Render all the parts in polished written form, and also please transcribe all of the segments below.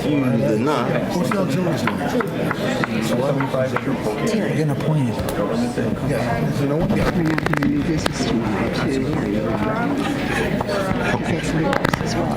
usually not. What's your Georgia? Getting appointed. Yeah. You know what? Yeah. We're not going to do business tomorrow, too. That's like this as well.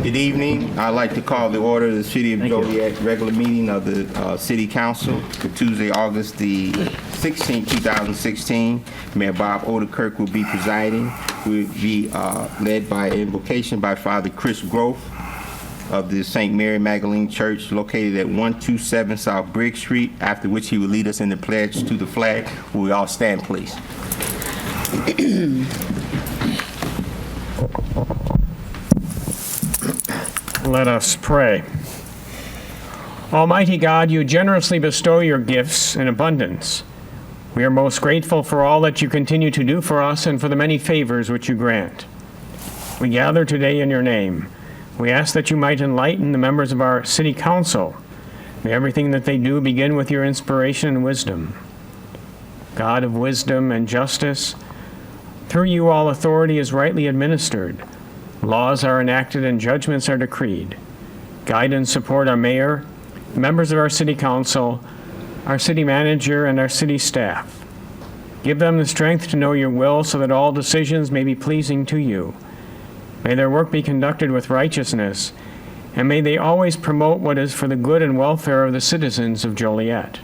Good evening. I'd like to call the order of the City of Joliet regular meeting of the City Council for Tuesday, August the 16th, 2016. Mayor Bob Odekirk will be presiding. We'll be led by invocation by Father Chris Groff of the St. Mary Magdalene Church located at 127 South Briggs Street, after which he will lead us in the pledge to the flag. Will we all stand, please? Let us pray. Almighty God, you generously bestow your gifts in abundance. We are most grateful for all that you continue to do for us and for the many favors which you grant. We gather today in your name. We ask that you might enlighten the members of our city council. May everything that they do begin with your inspiration and wisdom. God of wisdom and justice, through you all authority is rightly administered. Laws are enacted and judgments are decreed. Guide and support our mayor, members of our city council, our city manager, and our city staff. Give them the strength to know your will so that all decisions may be pleasing to you. May their work be conducted with righteousness, and may they always promote what is for the good and welfare of the citizens of Joliet.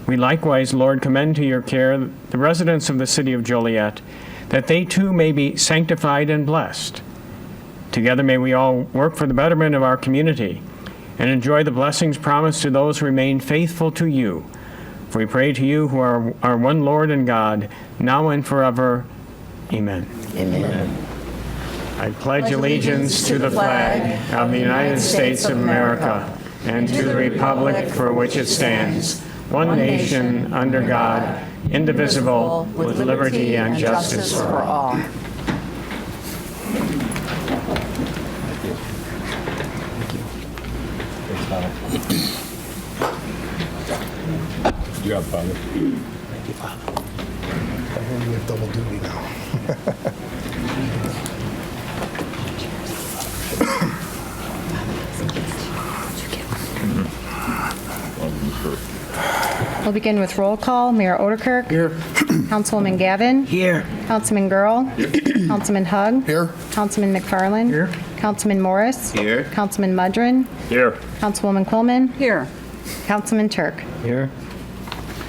We likewise, Lord, commend to your care the residents of the city of Joliet, that they too may be sanctified and blessed. Together may we all work for the betterment of our community and enjoy the blessings promised to those who remain faithful to you. For we pray to you who are our one Lord and God, now and forever. Amen. Amen. I pledge allegiance to the flag of the United States of America and to the republic for which it stands, one nation, under God, indivisible, with liberty and justice for all. Good job, Father. Thank you, Father. I heard you have double duty now. We'll begin with roll call. Mayor Odekirk. Here. Councilwoman Gavin. Here. Councilman Girl. Councilman Hug. Here. Councilman McFarland. Here. Councilman Morris. Here. Councilman Mudrin. Here. Councilwoman Quillman. Here. Councilman Turk. Here.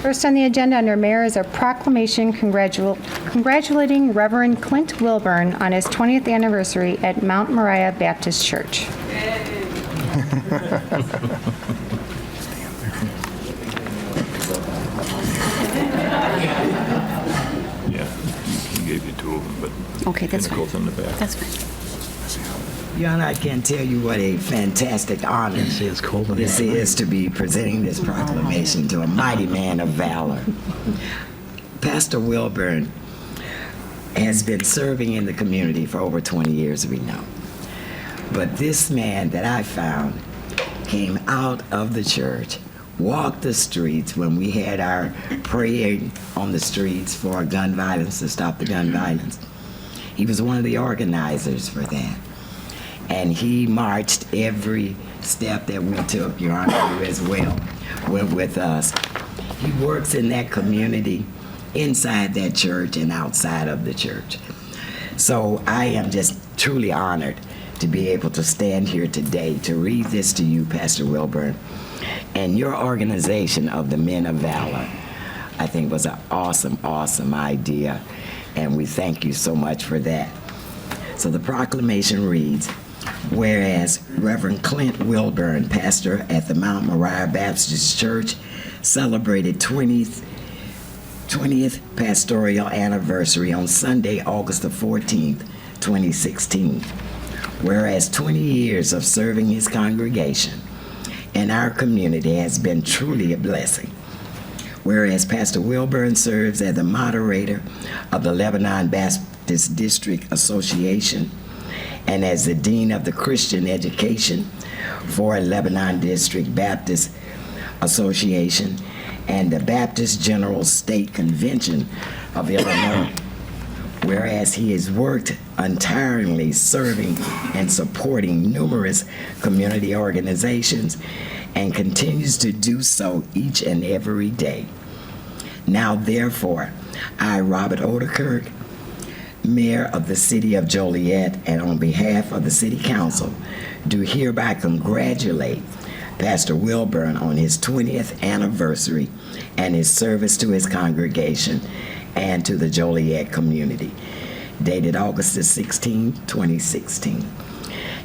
First on the agenda under Mayor is a proclamation congratulating Reverend Clint Wilburn on his 20th anniversary at Mount Moriah Baptist Church. Yeah, he gave you two of them, but Okay, that's fine. Pinnacle's in the back. That's fine. Your Honor, I can't tell you what a fantastic honor this is to be presenting this proclamation to a mighty man of valor. Pastor Wilburn has been serving in the community for over 20 years, we know. But this man that I found came out of the church, walked the streets when we had our praying on the streets for gun violence, to stop the gun violence. He was one of the organizers for that. And he marched every step that we took. Your Honor, you as well went with us. He works in that community, inside that church and outside of the church. So I am just truly honored to be able to stand here today to read this to you, Pastor Wilburn, and your organization of the Men of Valor. I think was an awesome, awesome idea, and we thank you so much for that. So the proclamation reads, whereas Reverend Clint Wilburn, pastor at the Mount Moriah Baptist Church, celebrated 20th pastoral anniversary on Sunday, August the 14th, 2016. Whereas 20 years of serving his congregation and our community has been truly a blessing. Whereas Pastor Wilburn serves as the moderator of the Lebanon Baptist District Association and as the Dean of the Christian Education for Lebanon District Baptist Association, and the Baptist General State Convention of Illinois. Whereas he has worked untiringly serving and supporting numerous community organizations and continues to do so each and every day. Now, therefore, I, Robert Odekirk, Mayor of the City of Joliet, and on behalf of the City Council, do hereby congratulate Pastor Wilburn on his 20th anniversary and his service to his congregation and to the Joliet community, dated August the 16th, 2016.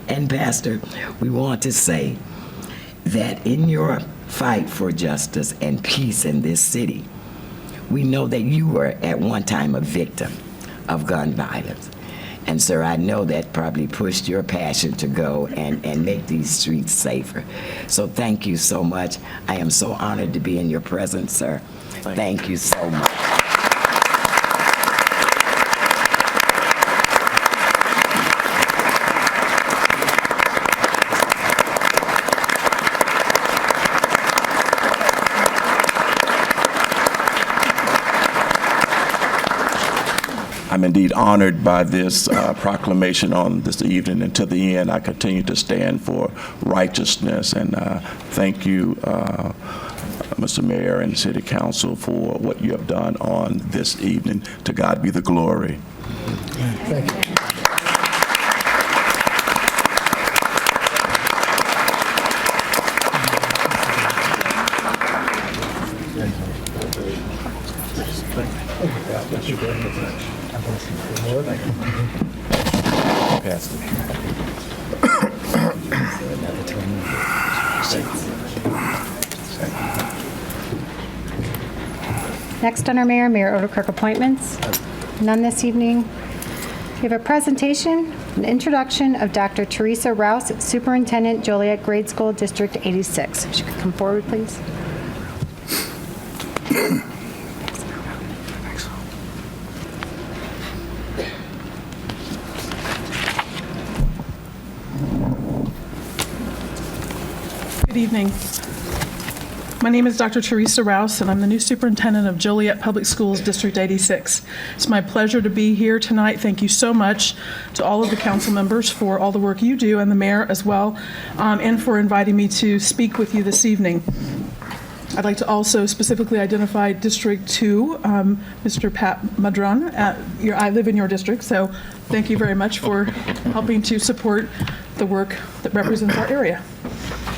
And Pastor, we want to say that in your fight for justice and peace in this city, we know that you were at one time a victim of gun violence. And sir, I know that probably pushed your passion to go and make these streets safer. So thank you so much. I am so honored to be in your presence, sir. Thank you so much. I'm indeed honored by this proclamation on this evening, and to the end, I continue to stand for righteousness. And thank you, Mr. Mayor and City Council, for what you have done on this evening. To God be the glory. Thank you. Next on our Mayor Odekirk appointments. None this evening. We have a presentation, an introduction of Dr. Teresa Rouse, Superintendent, Joliet Grade School, District 86. If she could come forward, please. Good evening. My name is Dr. Teresa Rouse, and I'm the new superintendent of Joliet Public Schools, District 86. It's my pleasure to be here tonight. Thank you so much to all of the council members for all the work you do, and the mayor as well, and for inviting me to speak with you this evening. I'd like to also specifically identify District 2, Mr. Pat Madron. I live in your district, so thank you very much for helping to support the work that represents our area.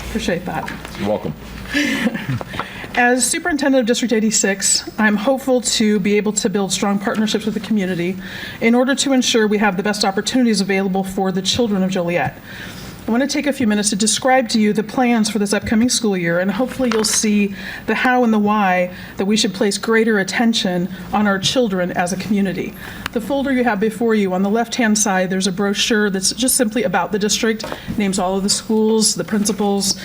Appreciate that. You're welcome. As superintendent of District 86, I'm hopeful to be able to build strong partnerships with the community in order to ensure we have the best opportunities available for the children of Joliet. I want to take a few minutes to describe to you the plans for this upcoming school year, and hopefully you'll see the how and the why that we should place greater attention on our children as a community. The folder you have before you, on the left-hand side, there's a brochure that's just simply about the district, names all of the schools, the principals,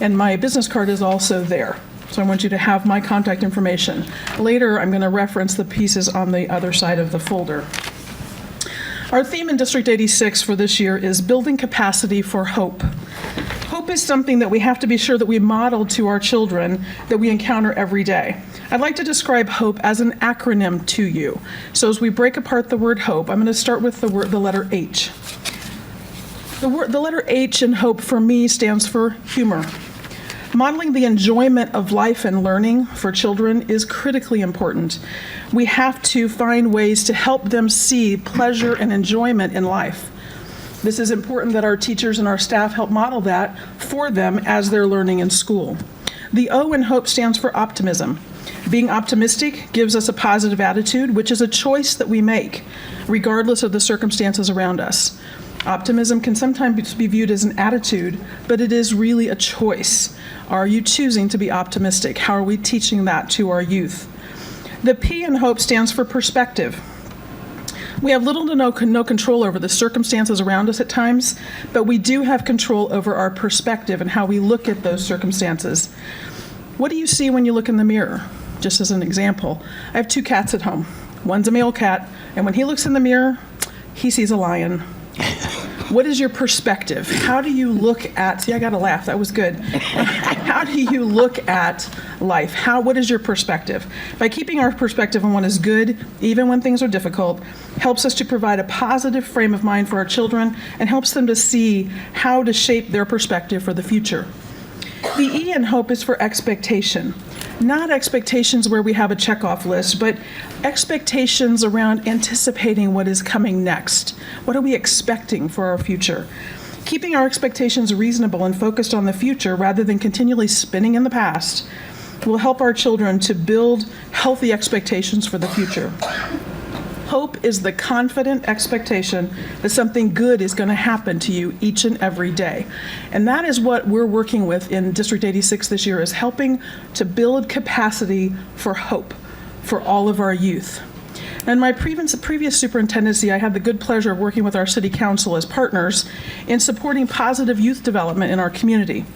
and my business card is also there. So I want you to have my contact information. Later, I'm going to reference the pieces on the other side of the folder. Our theme in District 86 for this year is building capacity for hope. Hope is something that we have to be sure that we model to our children that we encounter every day. I'd like to describe hope as an acronym to you. So as we break apart the word hope, I'm going to start with the letter H. The letter H in hope for me stands for humor. Modeling the enjoyment of life and learning for children is critically important. We have to find ways to help them see pleasure and enjoyment in life. This is important that our teachers and our staff help model that for them as they're learning in school. The O in hope stands for optimism. Being optimistic gives us a positive attitude, which is a choice that we make, regardless of the circumstances around us. Optimism can sometimes be viewed as an attitude, but it is really a choice. Are you choosing to be optimistic? How are we teaching that to our youth? The P in hope stands for perspective. We have little to no control over the circumstances around us at times, but we do have control over our perspective and how we look at those circumstances. What do you see when you look in the mirror? Just as an example, I have 2 cats at home. One's a male cat, and when he looks in the mirror, he sees a lion. What is your perspective? How do you look at, see, I got to laugh, that was good. How do you look at life? What is your perspective? By keeping our perspective on what is good, even when things are difficult, helps us to provide a positive frame of mind for our children and helps them to see how to shape their perspective for the future. The E in hope is for expectation. Not expectations where we have a checkoff list, but expectations around anticipating what is coming next. What are we expecting for our future? Keeping our expectations reasonable and focused on the future rather than continually spinning in the past will help our children to build healthy expectations for the future. Hope is the confident expectation that something good is going to happen to you each and every day. And that is what we're working with in District 86 this year, is helping to build capacity for hope for all of our youth. In my previous superintendency, I had the good pleasure of working with our city council as partners in supporting positive youth development in our community.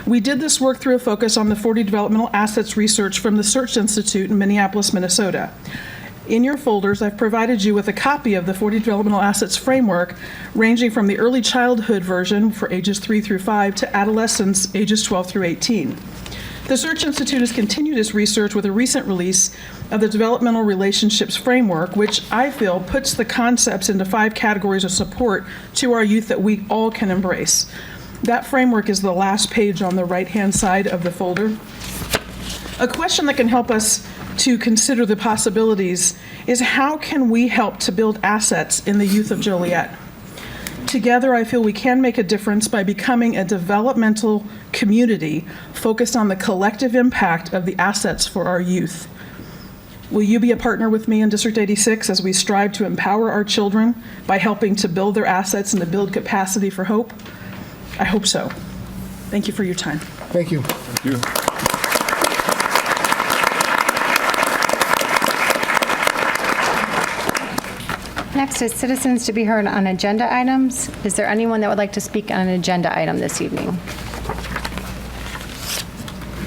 We did this work through a focus on the 40 developmental assets research from the Search Institute in Minneapolis, Minnesota. In your folders, I've provided you with a copy of the 40 Developmental Assets Framework, ranging from the early childhood version for ages 3 through 5 to adolescents ages 12 through 18. The Search Institute has continued its research with a recent release of the Developmental Relationships Framework, which I feel puts the concepts into 5 categories of support to our youth that we all can embrace. That framework is the last page on the right-hand side of the folder. A question that can help us to consider the possibilities is, how can we help to build assets in the youth of Joliet? Together, I feel we can make a difference by becoming a developmental community focused on the collective impact of the assets for our youth. Will you be a partner with me in District 86 as we strive to empower our children by helping to build their assets and to build capacity for hope? I hope so. Thank you for your time. Thank you. Thank you. Next is citizens to be heard on agenda items. Is there anyone that would like to speak on an agenda item this evening?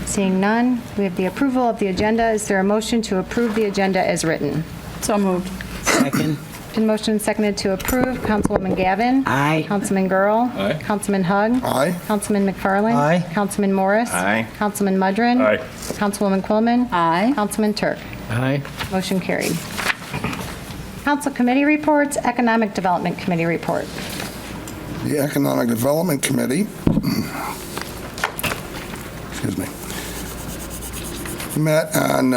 Seeing none, we have the approval of the agenda. Is there a motion to approve the agenda as written? So moved. Second. Been motion and seconded to approve. Councilwoman Gavin. Aye. Councilman Girl. Aye. Councilman Hug. Aye. Councilman McFarland. Aye. Councilman Morris. Aye. Councilman Mudrin. Aye. Councilwoman Quillman. Aye. Councilman Turk. Aye. Motion carried. Council committee reports. Economic Development Committee report. The Economic Development Committee, excuse me, met on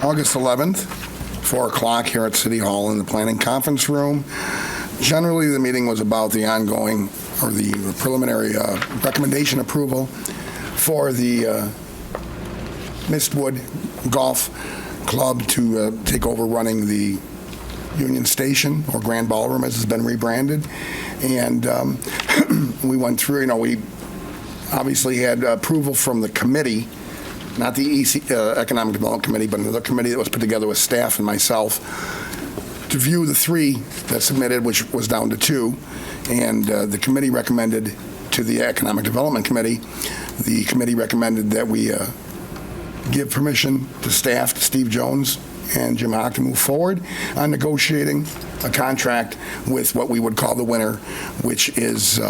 August 11th, 4 o'clock here at City Hall in the Planning Conference Room. Generally, the meeting was about the ongoing, or the preliminary recommendation approval for the Mistwood Golf Club to take over running the Union Station, or Grand Ballroom as it's been rebranded. And we went through, we obviously had approval from the committee, not the Economic Development Committee, but another committee that was put together with staff and myself to view the 3 that submitted, which was down to 2. And the committee recommended to the Economic Development Committee, the committee recommended that we give permission to staff, to Steve Jones and Jim Hawk, to move forward on negotiating a contract with what we would call the winner, which is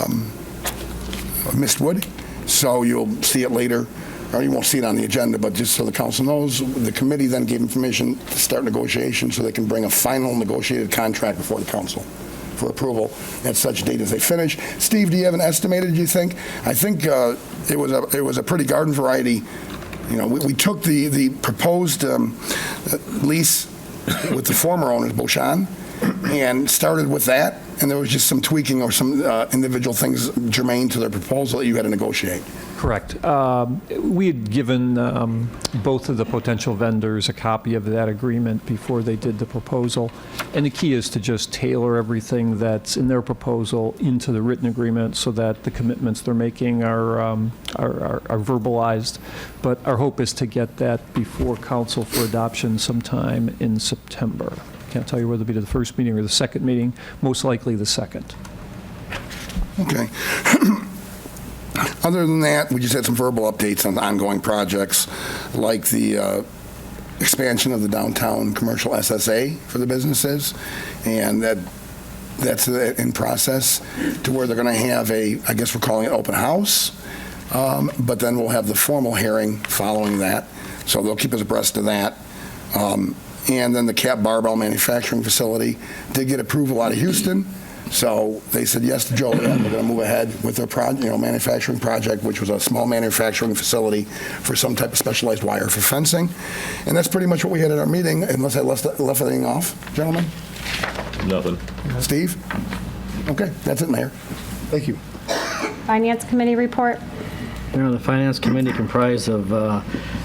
Mistwood. So you'll see it later, or you won't see it on the agenda, but just so the council knows, the committee then gave them permission to start negotiations so they can bring a final negotiated contract before the council for approval at such date as they finish. Steve, do you have an estimated, do you think? I think it was a pretty garden variety. We took the proposed lease with the former owners, Beauchamp, and started with that, and there was just some tweaking or some individual things germane to their proposal that you had to negotiate. Correct. We had given both of the potential vendors a copy of that agreement before they did the proposal, and the key is to just tailor everything that's in their proposal into the written agreement so that the commitments they're making are verbalized. But our hope is to get that before council for adoption sometime in September. Can't tell you whether it'll be the first meeting or the second meeting, most likely the second. Okay. Other than that, we just had some verbal updates on the ongoing projects, like the expansion of the downtown commercial SSA for the businesses, and that's in process to where they're going to have I guess we're calling it open house, But then we'll have the formal hearing following that, so they'll keep us abreast of that. And then the Cap Barbell Manufacturing Facility did get approval out of Houston, so they said yes to Joliet. We're going to move ahead with their manufacturing project, which was a small manufacturing facility for some type of specialized wire for fencing. And that's pretty much what we had at our meeting, unless I left anything off, gentlemen? Nothing. Steve? Okay, that's it, Mayor. Thank you. Finance Committee report. Mayor, the Finance Committee comprised of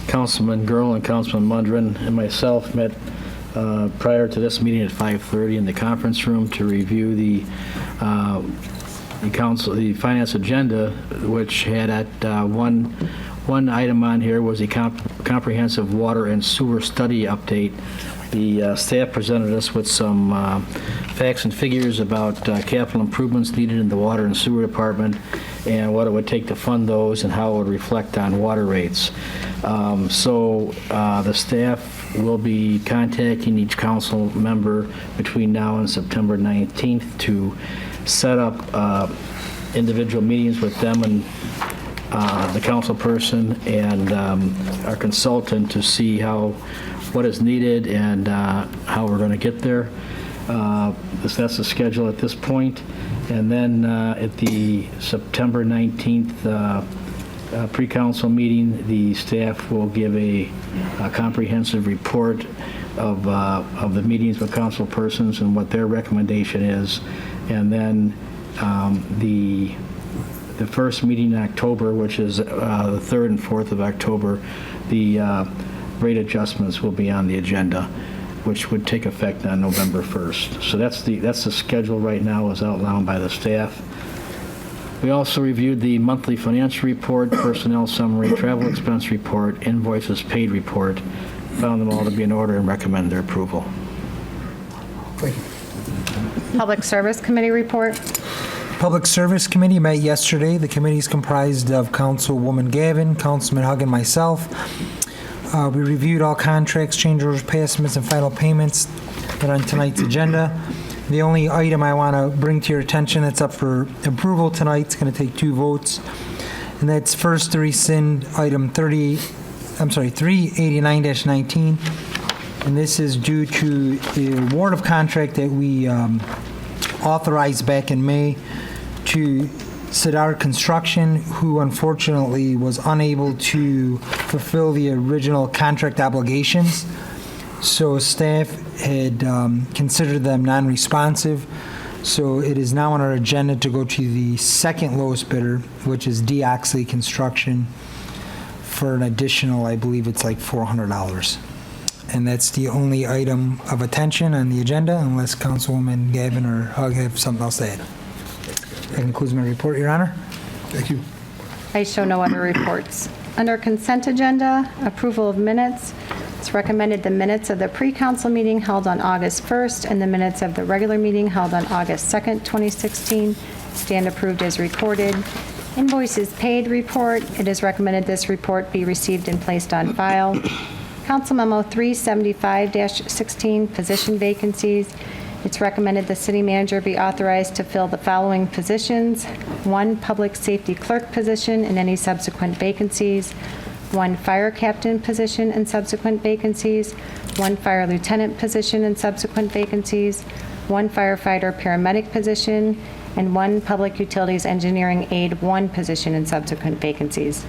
Councilman Girl and Councilman Mundrin and myself met prior to this meeting at 5:30 in the conference room to review the finance agenda, which had at one item on here was a comprehensive water and sewer study update. The staff presented us with some facts and figures about capital improvements needed in the water and sewer department and what it would take to fund those and how it would reflect on water rates. So the staff will be contacting each council member between now and September 19th to set up individual meetings with them and the council person and our consultant to see what is needed and how we're going to get there. That's the schedule at this point. And then at the September 19th pre-council meeting, the staff will give a comprehensive report of the meetings with council persons and what their recommendation is. And then the first meeting in October, which is the 3rd and 4th of October, the rate adjustments will be on the agenda, which would take effect on November 1st. So that's the schedule right now as outlined by the staff. We also reviewed the monthly financial report, personnel summary, travel expense report, invoices paid report, found them all to be in order and recommend their approval. Thank you. Public Service Committee report. Public Service Committee met yesterday. The committee is comprised of Councilwoman Gavin, Councilman Hug, and myself. We reviewed all contracts, change orders, passements, and final payments that are on tonight's agenda. The only item I want to bring to your attention that's up for approval tonight is going to take 2 votes, and that's first to rescind item 389-19, and this is due to the award of contract that we authorized back in May to Sidar Construction, who unfortunately was unable to fulfill the original contract obligations. So staff had considered them non-responsive. So it is now on our agenda to go to the second lowest bidder, which is D. Oxley Construction, for an additional, I believe it's like $400. And that's the only item of attention on the agenda, unless Councilwoman Gavin or Hug have something else to add. That concludes my report, Your Honor. Thank you. I show no other reports. Under consent agenda, approval of minutes. It's recommended the minutes of the pre-council meeting held on August 1st and the minutes of the regular meeting held on August 2nd, 2016 stand approved as recorded. Invoices paid report. It is recommended this report be received and placed on file. Council Memo 375-16, position vacancies. It's recommended the city manager be authorized to fill the following positions: 1 public safety clerk position and any subsequent vacancies, 1 fire captain position and subsequent vacancies, 1 fire lieutenant position and subsequent vacancies, 1 firefighter paramedic position, and 1 public utilities engineering aide 1 position and subsequent vacancies.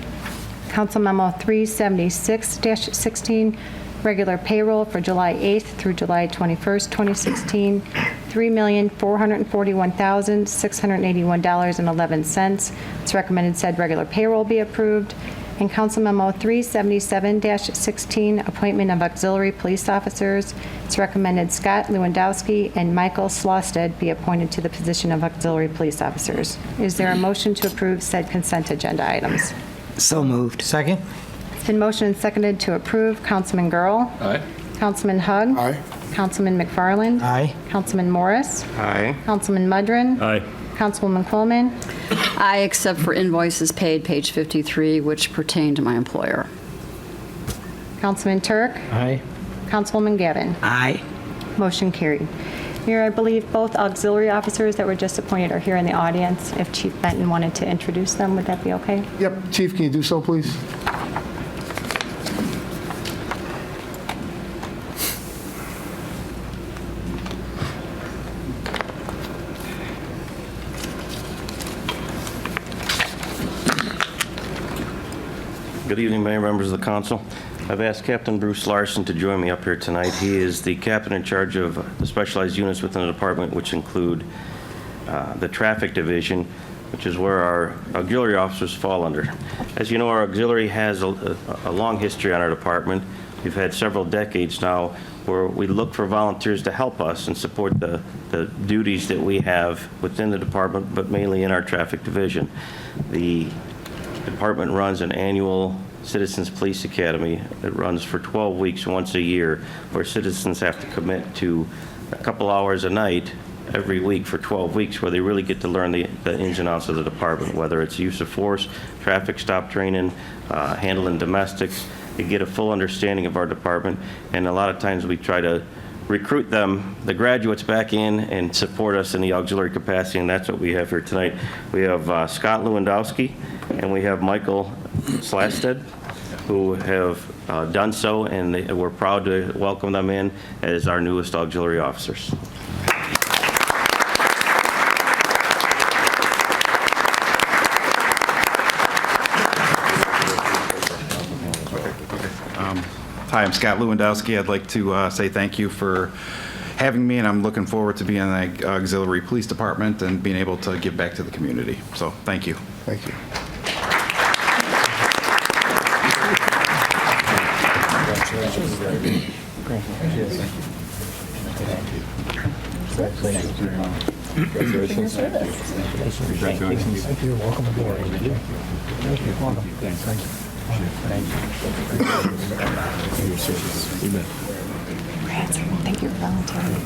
Council Memo 376-16, regular payroll for July 8th through July 21st, 2016, $3,441,681.11. It's recommended said regular payroll be approved. And Council Memo 377-16, appointment of auxiliary police officers. It's recommended Scott Lewandowski and Michael Slosted be appointed to the position of auxiliary police officers. Is there a motion to approve said consent agenda items? So moved. Second? It's been motioned and seconded to approve. Councilman Girl. Aye. Councilman Hug. Aye. Councilman McFarland. Aye. Councilman Morris. Aye. Councilman Mudrin. Aye. Councilwoman Coleman. Aye, except for invoices paid, page 53, which pertain to my employer. Councilman Turk. Aye. Councilwoman Gavin. Aye. Motion carried. Mayor, I believe both auxiliary officers that were just appointed are here in the audience. If Chief Benton wanted to introduce them, would that be okay? Yep, Chief, can you do so, please? Good evening, Mayor, members of the council. I've asked Captain Bruce Larson to join me up here tonight. He is the captain in charge of the specialized units within the department, which include the traffic division, which is where our auxiliary officers fall under. As you know, our auxiliary has a long history on our department. We've had several decades now where we look for volunteers to help us and support the duties that we have within the department, but mainly in our traffic division. The department runs an annual Citizens Police Academy that runs for 12 weeks once a year, where citizens have to commit to a couple hours a night every week for 12 weeks, where they really get to learn the ins and outs of the department, whether it's use of force, traffic stop training, handling domestics. They get a full understanding of our department, and a lot of times we try to recruit them, the graduates, back in and support us in the auxiliary capacity, and that's what we have here tonight. We have Scott Lewandowski and we have Michael Slasted, who have done so, and we're proud to welcome them in as our newest auxiliary officers. Hi, I'm Scott Lewandowski. I'd like to say thank you for having me, and I'm looking forward to being in the Auxiliary Police Department and being able to give back to the community. So, thank you. Thank you. Congratulations. Thank you. Welcome aboard. Thank you. Welcome. Thank you. Thank you for volunteering.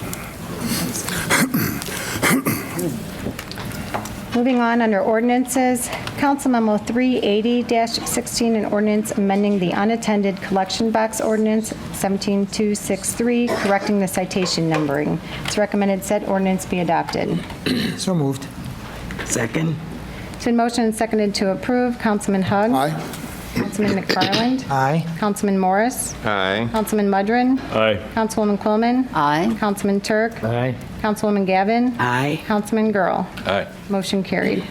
Moving on under ordinances, Council Memo 380-16, an ordinance amending the unattended collection box ordinance 17263, correcting the citation numbering. It's recommended said ordinance be adopted. So moved. Second. It's been motioned and seconded to approve. Councilman Hugg. Aye. Councilman McFarland. Aye. Councilman Morris. Aye. Councilman Mudrin. Aye. Councilwoman Quillman. Aye. Councilman Turk. Aye. Councilwoman Gavin. Aye. Councilman Girl. Aye. Motion carried.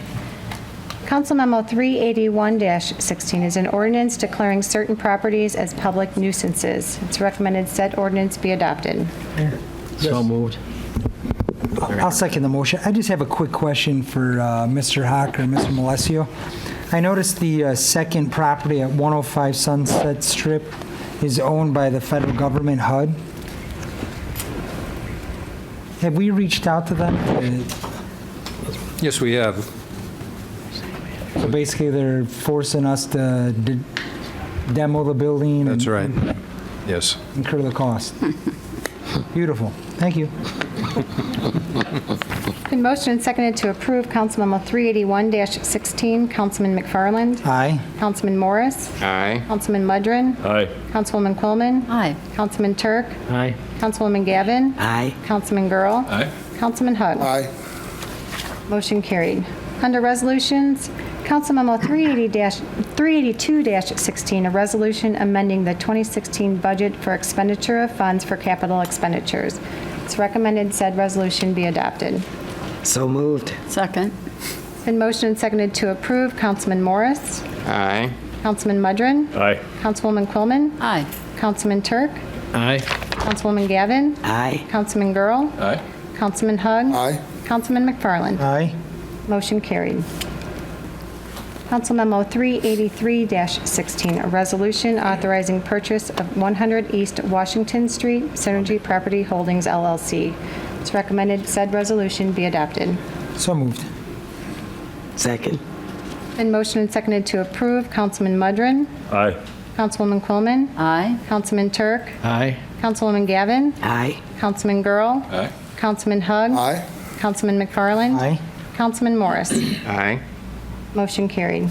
Council Memo 381-16 is an ordinance declaring certain properties as public nuisances. It's recommended said ordinance be adopted. So moved. I'll second the motion. I just have a quick question for Mr. Hawk or Mr. Malesio. I noticed the second property at 105 Sunset Strip is owned by the federal government, HUD. Have we reached out to them? Yes, we have. So basically, they're forcing us to demo the building. That's and right. Yes. Incur the cost. Beautiful. Thank you. Been motioned and seconded to approve Council Memo 381-16. Councilman McFarland. Aye. Councilman Morris. Aye. Councilman Mudrin. Aye. Councilwoman Quillman. Aye. Councilman Turk. Aye. Councilwoman Gavin. Aye. Councilman Girl. Aye. Councilman Hugg. Aye. Motion carried. Under resolutions, Council Memo 382-16, a resolution amending the 2016 budget for expenditure of funds for capital expenditures. It's recommended said resolution be adopted. So moved. Second. Been motioned and seconded to approve. Councilman Morris. Aye. Councilman Mudrin. Aye. Councilwoman Quillman. Aye. Councilman Turk. Aye. Councilwoman Gavin. Aye. Councilman Girl. Aye. Councilman Hugg. Aye. Councilman McFarland. Aye. Motion carried. Council Memo 383-16, a resolution authorizing purchase of 100 East Washington Street, Synergy Property Holdings, LLC. It's recommended said resolution be adopted. So moved. Second. Been motioned and seconded to approve. Councilman Mudrin. Aye. Councilwoman Quillman. Aye. Councilman Turk. Aye. Councilwoman Gavin. Aye. Councilman Girl. Aye. Councilman Hugg. Aye. Councilman McFarland. Aye. Councilman Morris. Aye. Motion carried.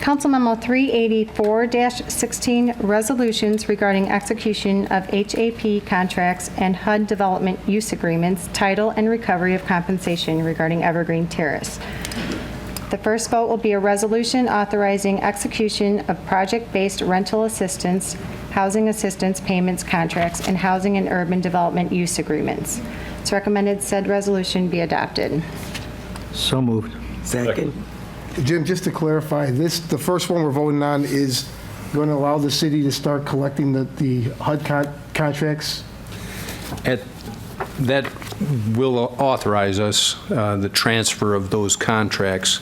Council Memo 384-16, resolutions regarding execution of HAP contracts and HUD development use agreements, title and recovery of compensation regarding Evergreen Terrace. The first vote will be a resolution authorizing execution of project-based rental assistance, housing assistance payments contracts, and housing and urban development use agreements. It's recommended said resolution be adopted. So moved. Second. Jim, just to clarify, the first one we're voting on is going to allow the city to start collecting the HUD contracts? That will authorize us the transfer of those contracts,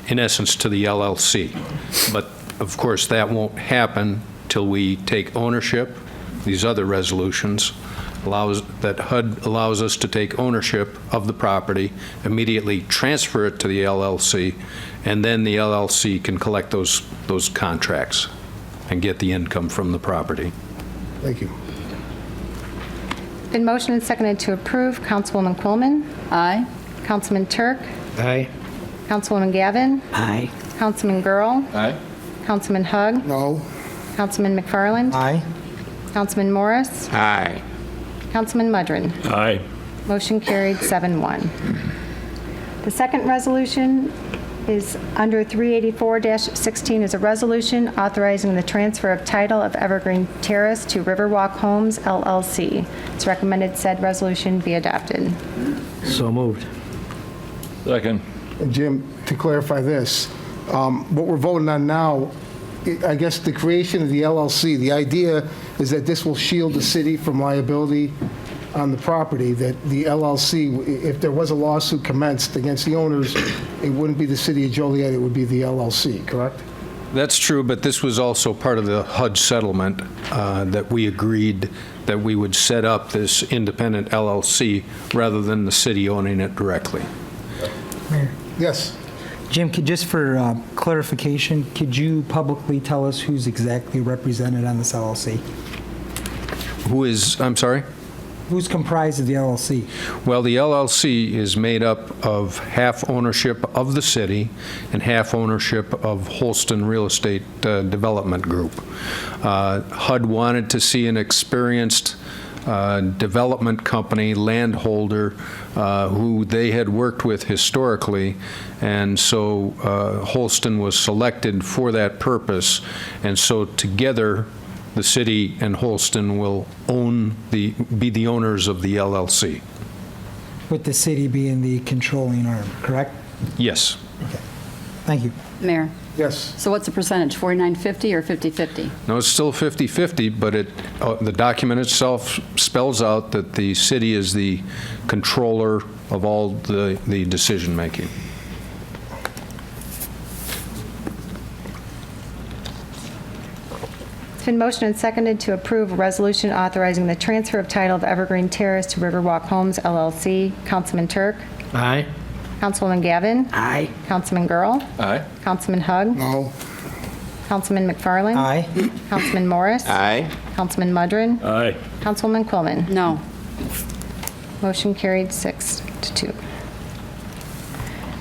in essence, to the LLC. But, of course, that won't happen till we take ownership. These other resolutions that HUD allows us to take ownership of the property, immediately transfer it to the LLC, and then the LLC can collect those contracts and get the income from the property. Thank you. Been motioned and seconded to approve. Councilwoman Quillman. Aye. Councilman Turk. Aye. Councilwoman Gavin. Aye. Councilman Girl. Aye. Councilman Hug. No. Councilman McFarland. Aye. Councilman Morris. Aye. Councilman Mudrin. Aye. Motion carried 7-1. The second resolution is under 384-16 is a resolution authorizing the transfer of title of Evergreen Terrace to Riverwalk Homes LLC. It's recommended said resolution be adopted. So moved. Second. And Jim, to clarify this, what we're voting on now, I guess the creation of the LLC, the idea is that this will shield the city from liability on the property, that the LLC, if there was a lawsuit commenced against the owners, it wouldn't be the city of Joliet, it would be the LLC, correct? That's true, but this was also part of the HUD settlement that we agreed that we would set up this independent LLC rather than the city owning it directly. Yes. Jim, just for clarification, could you publicly tell us who's exactly represented on this LLC? Who is, I'm sorry? Who's comprised of the LLC? Well, the LLC is made up of half ownership of the city and half ownership of Holston Real Estate Development Group. HUD wanted to see an experienced development company, landholder, who they had worked with historically, and so Holston was selected for that purpose, and so together the city and Holston will be the owners of the LLC. With the city being the controlling arm, correct? Yes. Okay. Thank you. Mayor, Yes. so what's the percentage, 49/50 or 50/50? No, it's still 50/50, but the document itself spells out that the city is the controller of all the decision-making. It's been motioned and seconded to approve a resolution authorizing the transfer of title of Evergreen Terrace to Riverwalk Homes LLC. Councilman Turk. Aye. Councilwoman Gavin. Aye. Councilman Girl. Aye. Councilman Hug. No. Councilman McFarland. Aye. Councilman Morris. Aye. Councilman Mudrin. Aye. Councilwoman Quillman. No. Motion carried 6-2.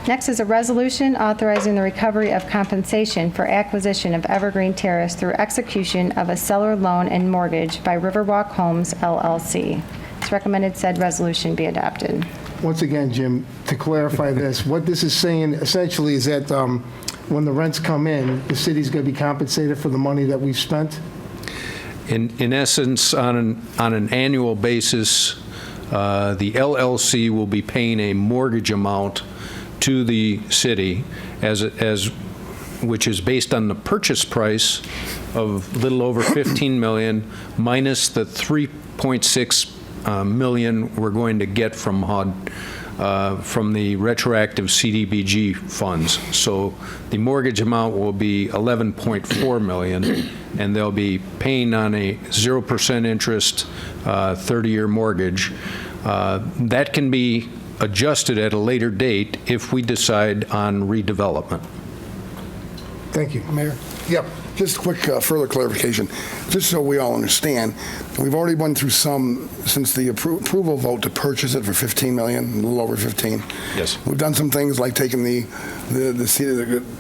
Next is a resolution authorizing the recovery of compensation for acquisition of Evergreen Terrace through execution of a seller loan and mortgage by Riverwalk Homes LLC. It's recommended said resolution be adopted. Once again, Jim, to clarify this, what this is saying essentially is that when the rents come in, the city's going to be compensated for the money that we've spent? In essence, on an annual basis, the LLC will be paying a mortgage amount to the city which is based on the purchase price of little over $15 million minus the $3.6 million we're going to get from HUD from the retroactive CDBG funds. So the mortgage amount will be $11.4 million, and they'll be paying on a 0% interest 30-year mortgage. That can be adjusted at a later date if we decide on redevelopment. Thank you. Mayor? Yep. Just quick further clarification, just so we all understand, we've already went through some since the approval vote to purchase it for $15 million, a little over 15. Yes. We've done some things like taking the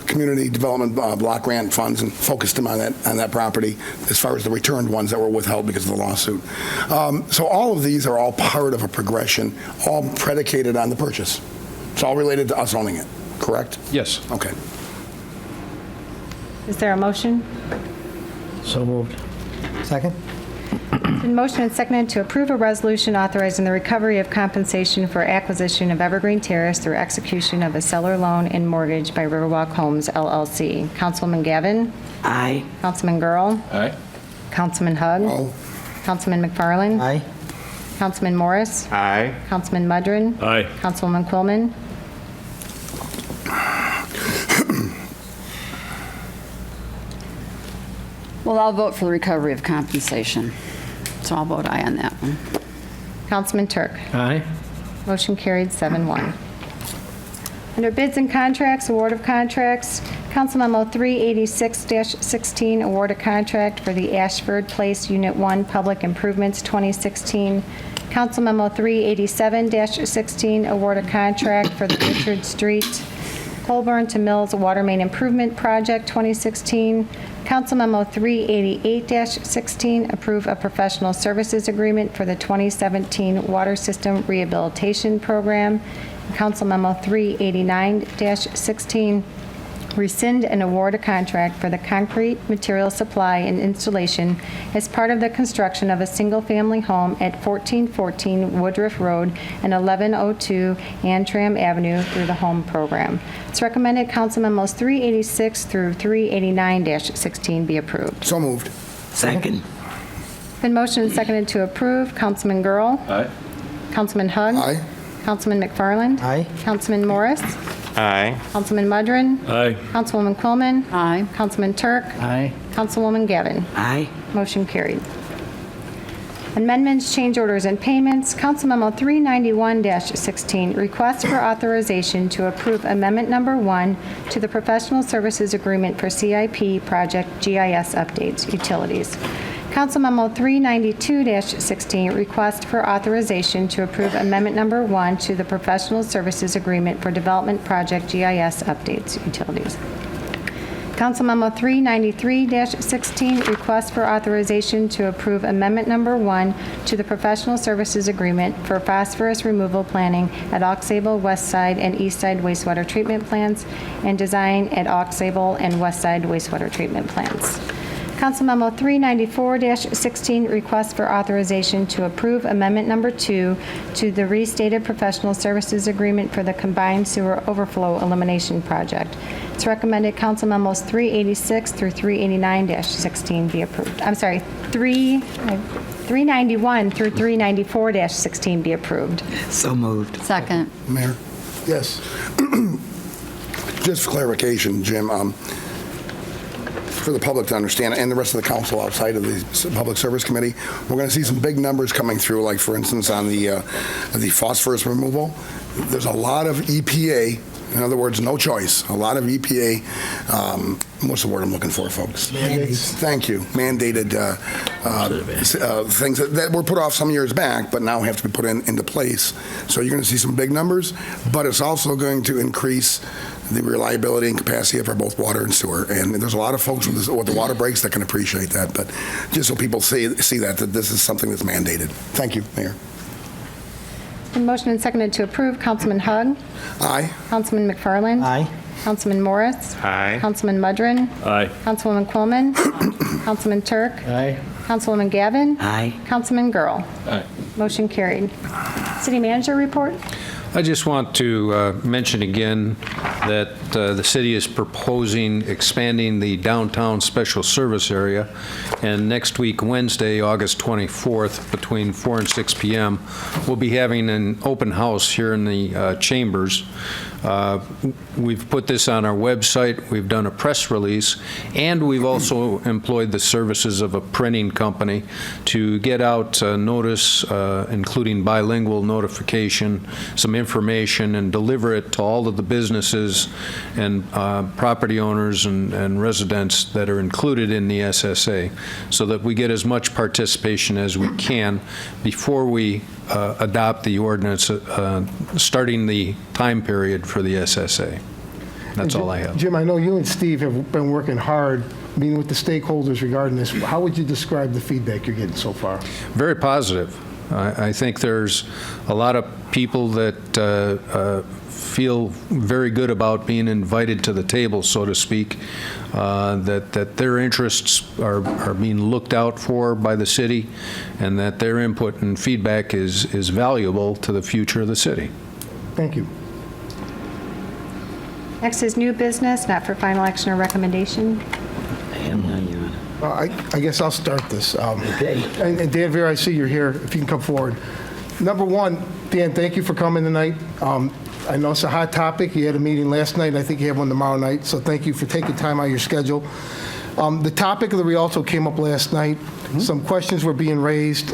community development block grant funds and focused them on that property as far as the returned ones that were withheld because of the lawsuit. So all of these are all part of a progression, all predicated on the purchase. It's all related to us owning it, correct? Yes. Okay. Is there a motion? So moved. Second? Been motion and seconded to approve a resolution authorizing the recovery of compensation for acquisition of Evergreen Terrace through execution of a seller loan and mortgage by Riverwalk Homes, LLC. Councilman Gavin? Aye. Councilman Girl? Aye. Councilman Hug? Oh, Councilman McFarland? Aye. Councilman Morris? Aye. Councilman Mudrin? Aye. Councilwoman Quillman? Well, I'll vote for the recovery of compensation. So I'll vote aye on that one. Councilman Turk? Aye. Motion carried 7-1. Under bids and contracts, award of contracts, Council Memo 386-16, award a contract for the Ashford Place Unit 1 Public Improvements 2016. Council Memo 387-16, award a contract for the Richard Street Colburn to Mills Water Main Improvement Project 2016. Council Memo 388-16, approve a professional services agreement for the 2017 Water System Rehabilitation Program. Council Memo 389-16, rescind and award a contract for the concrete material supply and installation as part of the construction of a single-family home at 1414 Woodruff Road and 1102 Antrim Avenue through the Home Program. It's recommended Council Memos 386 through 389-16 be approved. so moved. Second. Been motioned and seconded to approve. Councilman Girl? Aye. Councilman Hug? Aye. Councilman McFarland? Aye. Councilman Morris? Aye. Councilman Mudrin? Aye. Councilwoman Quillman? Aye. Councilman Turk? Aye. Councilwoman Gavin? Aye. Motion carried. Amendments, change orders, and payments. Council Memo 391-16, request for authorization to approve Amendment Number 1 to the Professional Services Agreement for CIP Project GIS Updates, Utilities. Council Memo 392-16, request for authorization to approve Amendment Number 1 to the Professional Services Agreement for Development Project GIS Updates, Utilities. Council Memo 393-16, request for authorization to approve Amendment Number 1 to the Professional Services Agreement for Phosphorus Removal Planning at Aux Sable, West Side, and East Side Wastewater Treatment Plants, and design at Aux Sable and West Side Wastewater Treatment Plants. Council Memo 394-16, request for authorization to approve Amendment Number 2 to the restated Professional Services Agreement for the Combined Sewer Overflow Elimination Project. It's recommended Council Memos 386 through 389-16 be approved. I'm sorry, 391 through 394-16 be approved. So moved. Second. Mayor? Yes. Just for clarification, Jim, for the public to understand, and the rest of the council outside of the Public Service Committee, we're going to see some big numbers coming through, like, for instance, on the phosphorus removal. There's a lot of EPA, in other words, no choice, a lot of EPA, what's the word I'm looking for, folks? Mandates. Thank you. Mandated things that were put off some years back, but now have to be put into place. So you're going to see some big numbers, but it's also going to increase the reliability and capacity of our both water and sewer. And there's a lot of folks with the water breaks that can appreciate that, but just so people see that this is something that's mandated. Thank you, Mayor. Been motion and seconded to approve. Councilman Hug? Aye. Councilman McFarland? Aye. Councilman Morris? Aye. Councilman Mudrin? Aye. Councilwoman Quillman? Councilman Turk? Aye. Councilwoman Gavin? Aye. Councilman Girl? Aye. Motion carried. City Manager report? I just want to mention again that the city is proposing expanding the downtown special service area, and next week, Wednesday, August 24th, between 4 and 6 p.m., we'll be having an open house here in the chambers. We've put this on our website, we've done a press release, and we've also employed the services of a printing company to get out notice, including bilingual notification, some information, and deliver it to all of the businesses businesses and property owners and residents that are included in the SSA, so that we get as much participation as we can before we adopt the ordinance, starting the time period for the SSA. That's all I have. Jim, I know you and Steve have been working hard, meeting with the stakeholders regarding this. How would you describe the feedback you're getting so far? Very positive. I think there's a lot of people that feel very good about being invited to the table, so to speak, that their interests are being looked out for by the city, and that their input and feedback is valuable to the future of the city. Thank you. Next is new business, not for final action or recommendation. I guess I'll start this. Okay. And Dan Vera, I see you're here. If you can come forward. Number one, Dan, thank you for coming tonight. I know it's a hot topic. You had a meeting last night, and I think you have one tomorrow night, so thank you for taking time out of your schedule. The topic of the Rialto came up last night. Some questions were being raised.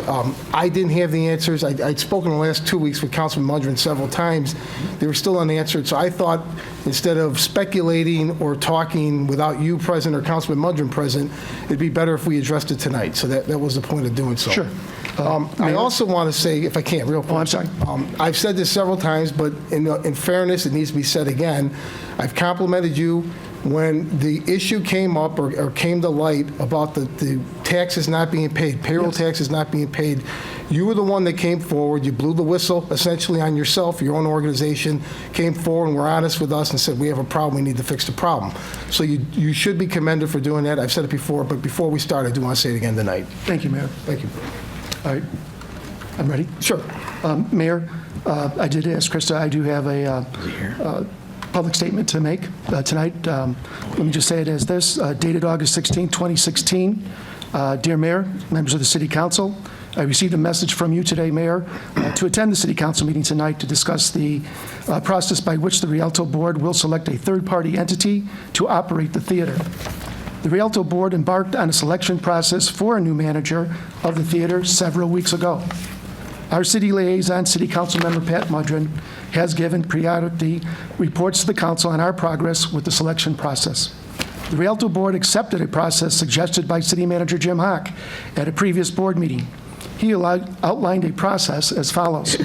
I didn't have the answers. I'd spoken the last 2 weeks with Councilman Mudron several times. They were still unanswered, so I thought instead of speculating or talking without you present or Councilman Mudron present, it'd be better if we addressed it tonight. So that was the point of doing so. Sure. I also want to say, if I can, real quick. Oh, I'm sorry. I've said this several times, but in fairness, it needs to be said again. I've complimented you when the issue came up or came to light about the taxes not being paid, payroll taxes not being paid. You were the one that came forward. You blew the whistle essentially on yourself, your own organization, came forward and were honest with us and said, we have a problem, we need to fix the problem. So you should be commended for doing that. I've said it before, but before we start, I do want to say it again tonight. Thank you, Mayor. Thank you. All right. I'm ready? Sure. Mayor, I did ask Krista, I do have a public statement to make tonight. Let me just say it as this, dated August 16, 2016. Dear Mayor, members of the City Council, I received a message from you today, Mayor, to attend the City Council meeting tonight to discuss the process by which the Rialto Board will select a third-party entity to operate the theater. The Rialto Board embarked on a selection process for a new manager of the theater several weeks ago. Our city liaison, City Council Member Pat Mudron, has given periodically reports to the council on our progress with the selection process. The Rialto Board accepted a process suggested by City Manager Jim Hock at a previous board meeting. He outlined a process as follows.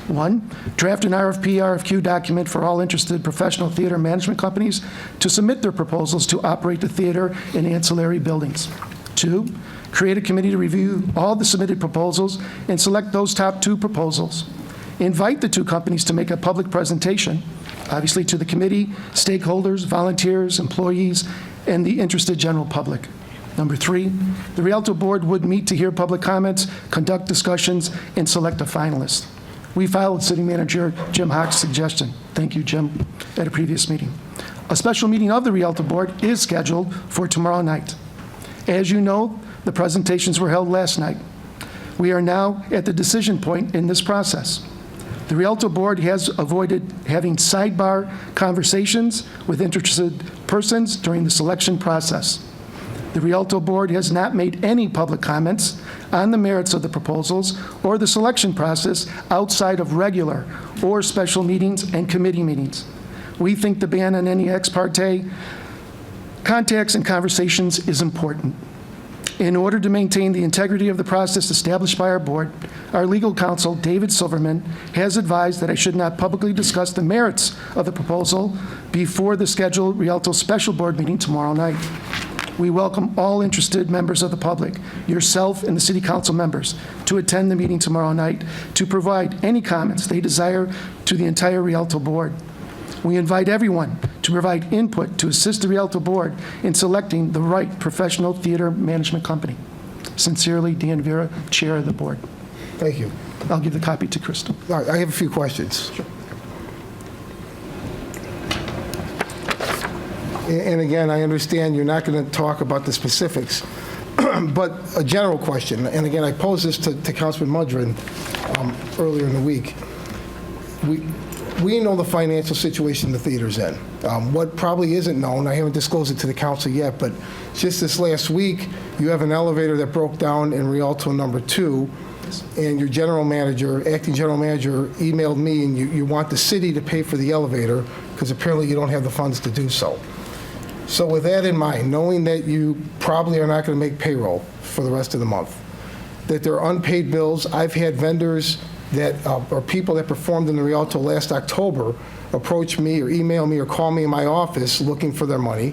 1, draft an RFQ document for all interested professional theater management companies to submit their proposals to operate the theater and ancillary buildings. 2, create a committee to review all the submitted proposals and select those top 2 proposals. Invite the 2 companies to make a public presentation, obviously to the committee, stakeholders, volunteers, employees, and the interested general public. Number 3, the Rialto Board would meet to hear public comments, conduct discussions, and select a finalist. We followed City Manager Jim Hock's suggestion. Thank you, Jim, at a previous meeting. A special meeting of the Rialto Board is scheduled for tomorrow night. As you know, the presentations were held last night. We are now at the decision point in this process. The Rialto Board has avoided having sidebar conversations with interested persons during the selection process. The Rialto Board has not made any public comments on the merits of the proposals or the selection process outside of regular or special meetings and committee meetings. We think the ban on any ex parte contacts and conversations is important. In order to maintain the integrity of the process established by our board, our legal counsel, David Silverman, has advised that I should not publicly discuss the merits of the proposal before the scheduled Rialto special board meeting tomorrow night. We welcome all interested members of the public, yourself and the city council members, to attend the meeting tomorrow night to provide any comments they desire to the entire Rialto Board. We invite everyone to provide input to assist the Rialto Board in selecting the right professional theater management company. Sincerely, Dan Vera, Chair of the Board. Thank you. I'll give the copy to Crystal. All right, I have a few questions. Sure. And again, I understand you're not going to talk about the specifics, but a general question, and again, I posed this to Councilman Mudron earlier in the week. we know the financial situation the theater's in. What probably isn't known, I haven't disclosed it to the council yet, but just this last week, you have an elevator that broke down in Rialto number 2, and your general manager, acting general manager, emailed me, and you want the city to pay for the elevator, because apparently you don't have the funds to do so. So with that in mind, knowing that you probably are not going to make payroll for the rest of the month, that there are unpaid bills, I've had vendors that, or people that performed in the Rialto last October approach me or email me or call me in my office looking for their money,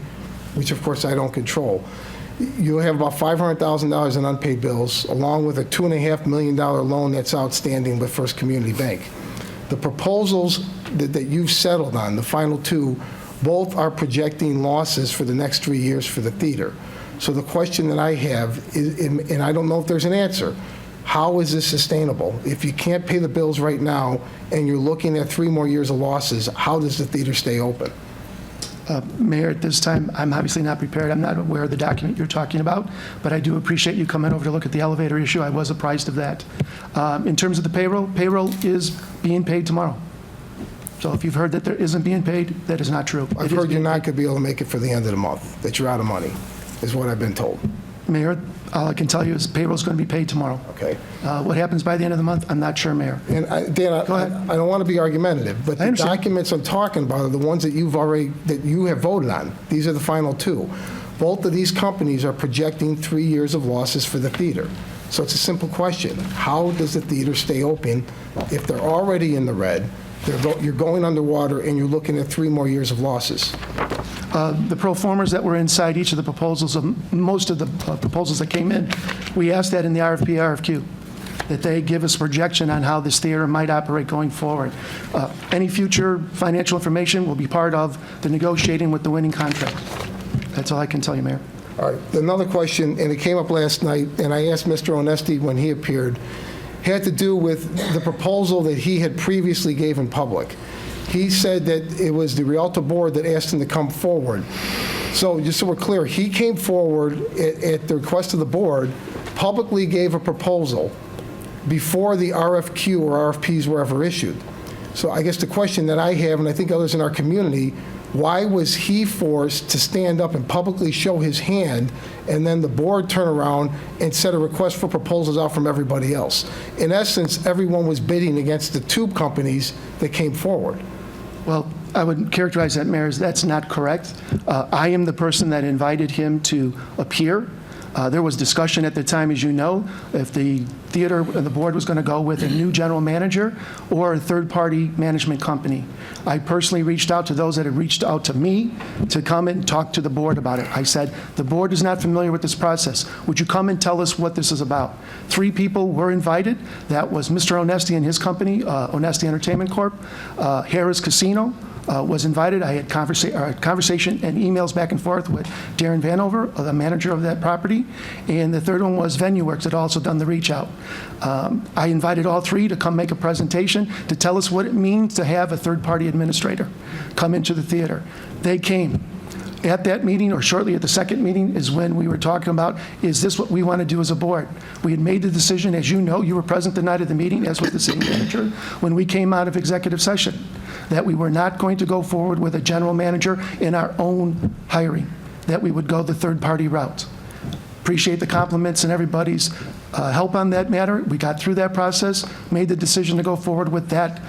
which of course I don't control. You have about $500,000 in unpaid bills, along with a $2.5 million loan that's outstanding with First Community Bank. The proposals that you've settled on, the final two, both are projecting losses for the next 3 years for the theater. So the question that I have is, and I don't know if there's an answer, how is this sustainable? If you can't pay the bills right now and you're looking at 3 more years of losses, how does the theater stay open? Mayor, at this time, I'm obviously not prepared. I'm not aware of the document you're talking about, but I do appreciate you coming over to look at the elevator issue. I was apprised of that. In terms of the payroll is being paid tomorrow. So if you've heard that there isn't being paid, that is not true. I've heard you're not going to be able to make it for the end of the month, that you're out of money, is what I've been told. Mayor, all I can tell you is payroll's going to be paid tomorrow. Okay. What happens by the end of the month, I'm not sure, Mayor. And Dan, Go ahead. I don't want to be argumentative, but the documents I'm talking about are the ones that you have voted on. These are the final two. Both of these companies are projecting 3 years of losses for the theater. So it's a simple question. How does the theater stay open if they're already in the red, you're going underwater, and you're looking at 3 more years of losses? The pro formas that were inside each of the proposals, most of the proposals that came in, we asked that in the RFP, RFQ, that they give us a projection on how this theater might operate going forward. Any future financial information will be part of the negotiating with the winning contract. That's all I can tell you, Mayor. All right. Another question, and it came up last night, and I asked Mr. Onesti when he appeared, had to do with the proposal that he had previously gave in public. He said that it was the Rialto board that asked him to come forward. So just so we're clear, he came forward at the request of the board, publicly gave a proposal before the RFQ or RFPs were ever issued. So I guess the question that I have, and I think others in our community, why was he forced to stand up and publicly show his hand, and then the board turn around and set a request for proposals out from everybody else? In essence, everyone was bidding against the tube companies that came forward. Well, I would characterize that, Mayor, as that's not correct. I am the person that invited him to appear. There was discussion at the time, as you know, if the theater and the board was going to go with a new general manager or a third-party management company. I personally reached out to those that had reached out to me to come and talk to the board about it. I said, the board is not familiar with this process. Would you come and tell us what this is about? 3 people were invited. That was Mr. Onesti and his company, Onesti Entertainment Corp., Harris Casino, was invited. I had conversation and emails back and forth with Darren Vanover, the manager of that property, and the third one was VenueWorks that also done the reach out. I invited all 3 to come make a presentation to tell us what it means to have a third-party administrator come into the theater. They came. At that meeting, or shortly at the second meeting, is when we were talking about, is this what we want to do as a board? We had made the decision, as you know, you were present the night of the meeting, as was the city manager, when we came out of executive session, that we were not going to go forward with a general manager in our own hiring, that we would go the third-party route. Appreciate the compliments and everybody's help on that matter. We got through that process, made the decision to go forward with that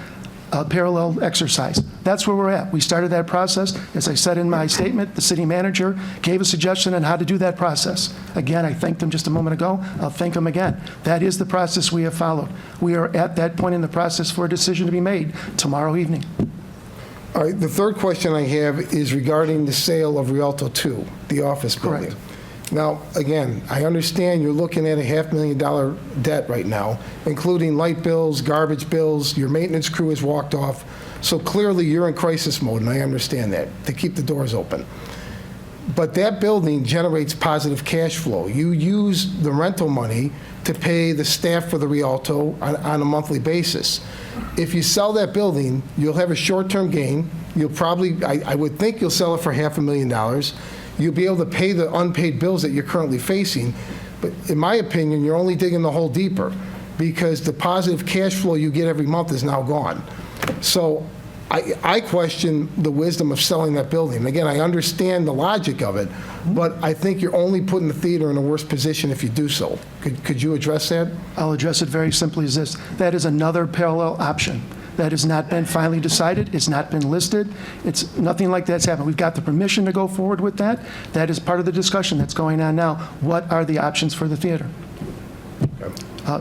parallel exercise. That's where we're at. We started that process. As I said in my statement, the city manager gave a suggestion on how to do that process. Again, I thanked him just a moment ago. I'll thank him again. That is the process we have followed. We are at that point in the process for a decision to be made tomorrow evening. All right, the third question I have is regarding the sale of Rialto 2, the office building. Correct. Now, again, I understand you're looking at a $500,000 debt right now, including light bills, garbage bills, your maintenance crew has walked off. So clearly you're in crisis mode, and I understand that, to keep the doors open. But that building generates positive cash flow. You use the rental money to pay the staff for the Rialto on a monthly basis. If you sell that building, you'll have a short-term gain. You'll probably, I would think you'll sell it for $500,000. You'll be able to pay the unpaid bills that you're currently facing. But in my opinion, you're only digging the hole deeper, because the positive cash flow you get every month is now gone. So I question the wisdom of selling that building. Again, I understand the logic of it, but I think you're only putting the theater in a worse position if you do so. Could you address that? I'll address it very simply as this. That is another parallel option. That has not been finally decided. It's not been listed. It's nothing like that's happened. We've got the permission to go forward with that. That is part of the discussion that's going on now. What are the options for the theater?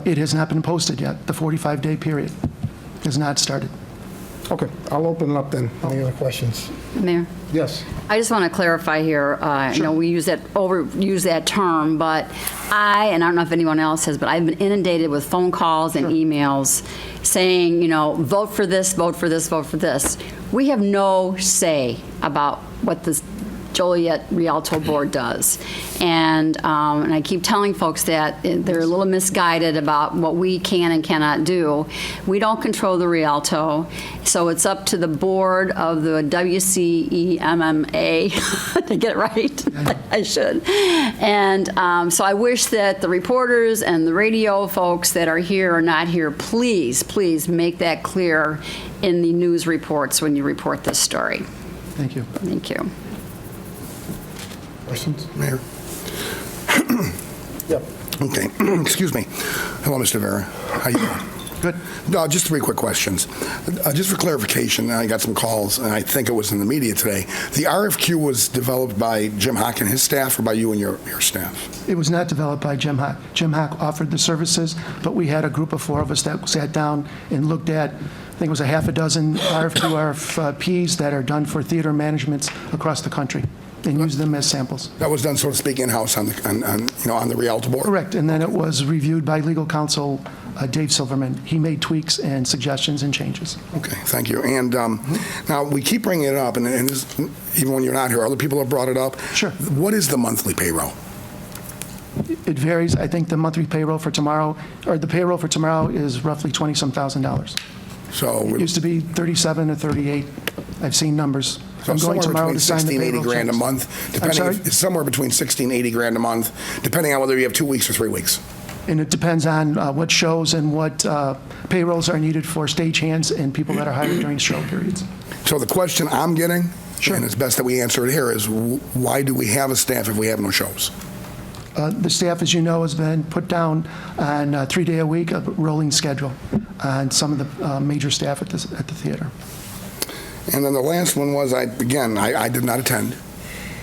It has not been posted yet. The 45-day period has not started. Okay, I'll open it up then. Any other questions? Mayor? Yes. I just want to clarify here, you know, we use that term, but I don't know if anyone else has, but I've been inundated with phone calls and emails saying, you know, vote for this, vote for this, vote for this. We have no say about what the Joliet Rialto Board does. And I keep telling folks that they're a little misguided about what we can and cannot do. We don't control the Rialto, so it's up to the board of the WCEMMA to get it right. I should. And so I wish that the reporters and the radio folks that are here or not here, please, please make that clear in the news reports when you report this story. Thank you. Thank you. Questions, Mayor? Yep. Okay, excuse me. Hello, Mr. Vera. How you doing? Good. Just 3 quick questions. Just for clarification, I got some calls, and I think it was in the media today. The RFQ was developed by Jim Hock and his staff, or by you and your staff? It was not developed by Jim Hock. Jim Hock offered the services, but we had a group of 4 of us that sat down and looked at, I think it was a half a dozen RFPs that are done for theater managements across the country, and use them as samples. That was done, so to speak, in-house on the Rialto Board? Correct, and then it was reviewed by legal counsel Dave Silverman. He made tweaks and suggestions and changes. Okay, thank you. And now, we keep bringing it up, and this, even when you're not here, other people have brought it up. Sure. What is the monthly payroll? It varies. I think the monthly payroll for tomorrow, or the payroll for tomorrow is roughly $20-some thousand. So it used to be 37 or 38. I've seen numbers. So I'm going tomorrow to sign the 16, 80 payroll grand a checks. month, I'm sorry? it's somewhere between 16, 80 grand a month, depending on whether you have 2 weeks or 3 weeks. And it depends on what shows and what payrolls are needed for stagehands and people that are hired during show periods. So the question I'm getting, and it's best that we answer it here, is why do we have a staff if we have no shows? The staff, as you know, has been put down on a 3-day-a-week rolling schedule on some of the major staff at the theater. And then the last one was, I did not attend.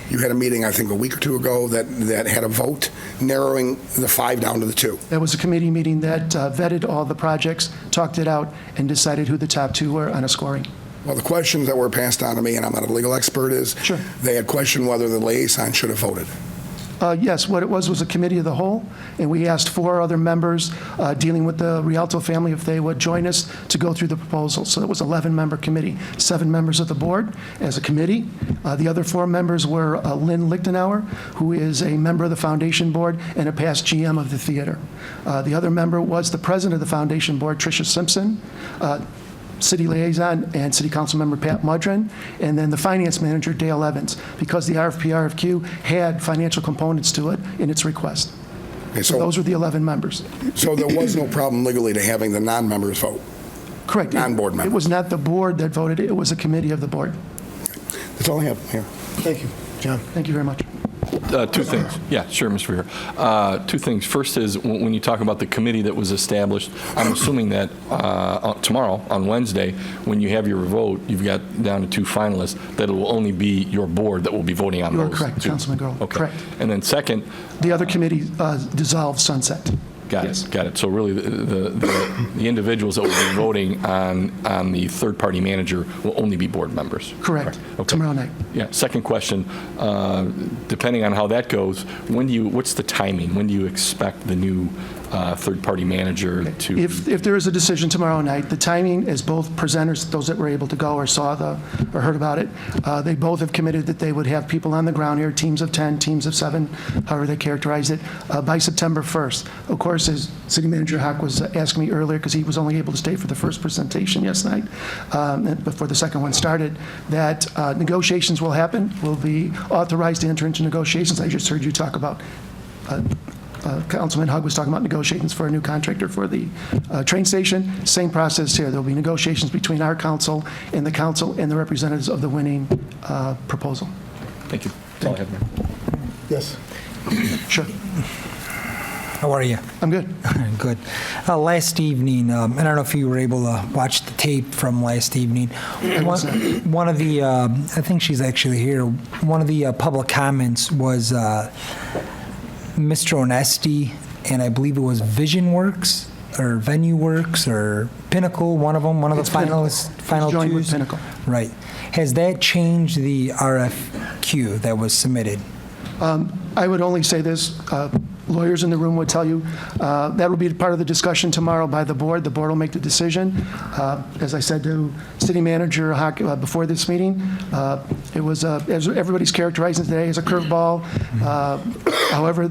You had a meeting, I think, a week or 2 ago that had a vote narrowing the 5 down to the 2. That was a committee meeting that vetted all the projects, talked it out, and decided who the top 2 were on a scoring. Well, the questions that were passed on to me, and I'm not a legal expert, is they had questioned whether the liaison should have voted. Yes, what it was a committee of the whole, and we asked 4 other members dealing with the Rialto family if they would join us to go through the proposal. So it was an 11-member committee, 7 members of the board as a committee. The other 4 members were Lynn Lichtenauer, who is a member of the foundation board and a past GM of the theater. The other member was the president of the foundation board, Tricia Simpson, city liaison and city council member Pat Mudrin, and then the finance manager Dale Evans, because the RFQ had financial components to it in its request. Okay, so those were the 11 members. So there was no problem legally to having the non-members vote? Correct. Non-board members? It was not the board that voted, it was a committee of the board. That's all I have here. Thank you. John. Thank you very much. 2 things. Yeah, sure, Mr. Weir. 2 things. First is when you talk about the committee that was established, I'm assuming that tomorrow, on Wednesday, when you have your vote, you've got down to 2 finalists, that it will only be your board that will be voting on You are those. correct, 2. Councilman Grohl. Okay. Correct. And then second. The other committee dissolved sunset. Got it. Got it. So really, the individuals that will be voting on the third-party manager will only be board members. Correct. Okay. Tomorrow night. Yeah. Second question, depending on how that goes, what's the timing? When do you expect the new third-party manager to? If there is a decision tomorrow night, the timing is both presenters, those that were able to go or or heard about it, they both have committed that they would have people on the ground here, teams of 10, teams of 7, however they characterize it, by September 1st. Of course, as City Manager Hock was asking me earlier, because he was only able to stay for the first presentation yesterday, before the second one started, that negotiations will happen, will be authorized to enter into negotiations. I just heard you talk about Councilman Hug was talking about negotiations for a new contractor for the train station. Same process here. There'll be negotiations between our council and the representatives of the winning proposal. Thank you. That's all I have, Mayor. Yes. Sure. How are you? I'm good. Good. Last evening, I don't know if you were able to watch the tape from last evening. One of the, I think she's actually here, one of the public comments was Mr. Onesti, and I believe it was Vision Works or Venue Works or Pinnacle, one of them, one of the finalists, final joined twos. with Pinnacle. Right. Has that changed the RFQ that was submitted? I would only say this, lawyers in the room would tell you, that will be part of the discussion tomorrow by the board. The board will make the decision. As I said to city manager before this meeting, it was, as everybody's characterizing today, as a curveball. However,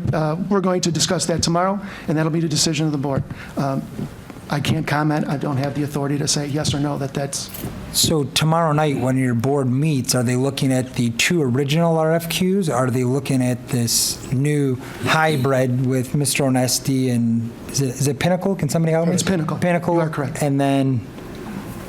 we're going to discuss that tomorrow, and that'll be the decision of the board. I can't comment. I don't have the authority to say yes or no that that's... So tomorrow night, when your board meets, are they looking at the two original RFQs? Are they looking at this new hybrid with Mr. Onesti and, is it Pinnacle? Can somebody help me? It's Pinnacle. Pinnacle. You are correct. And then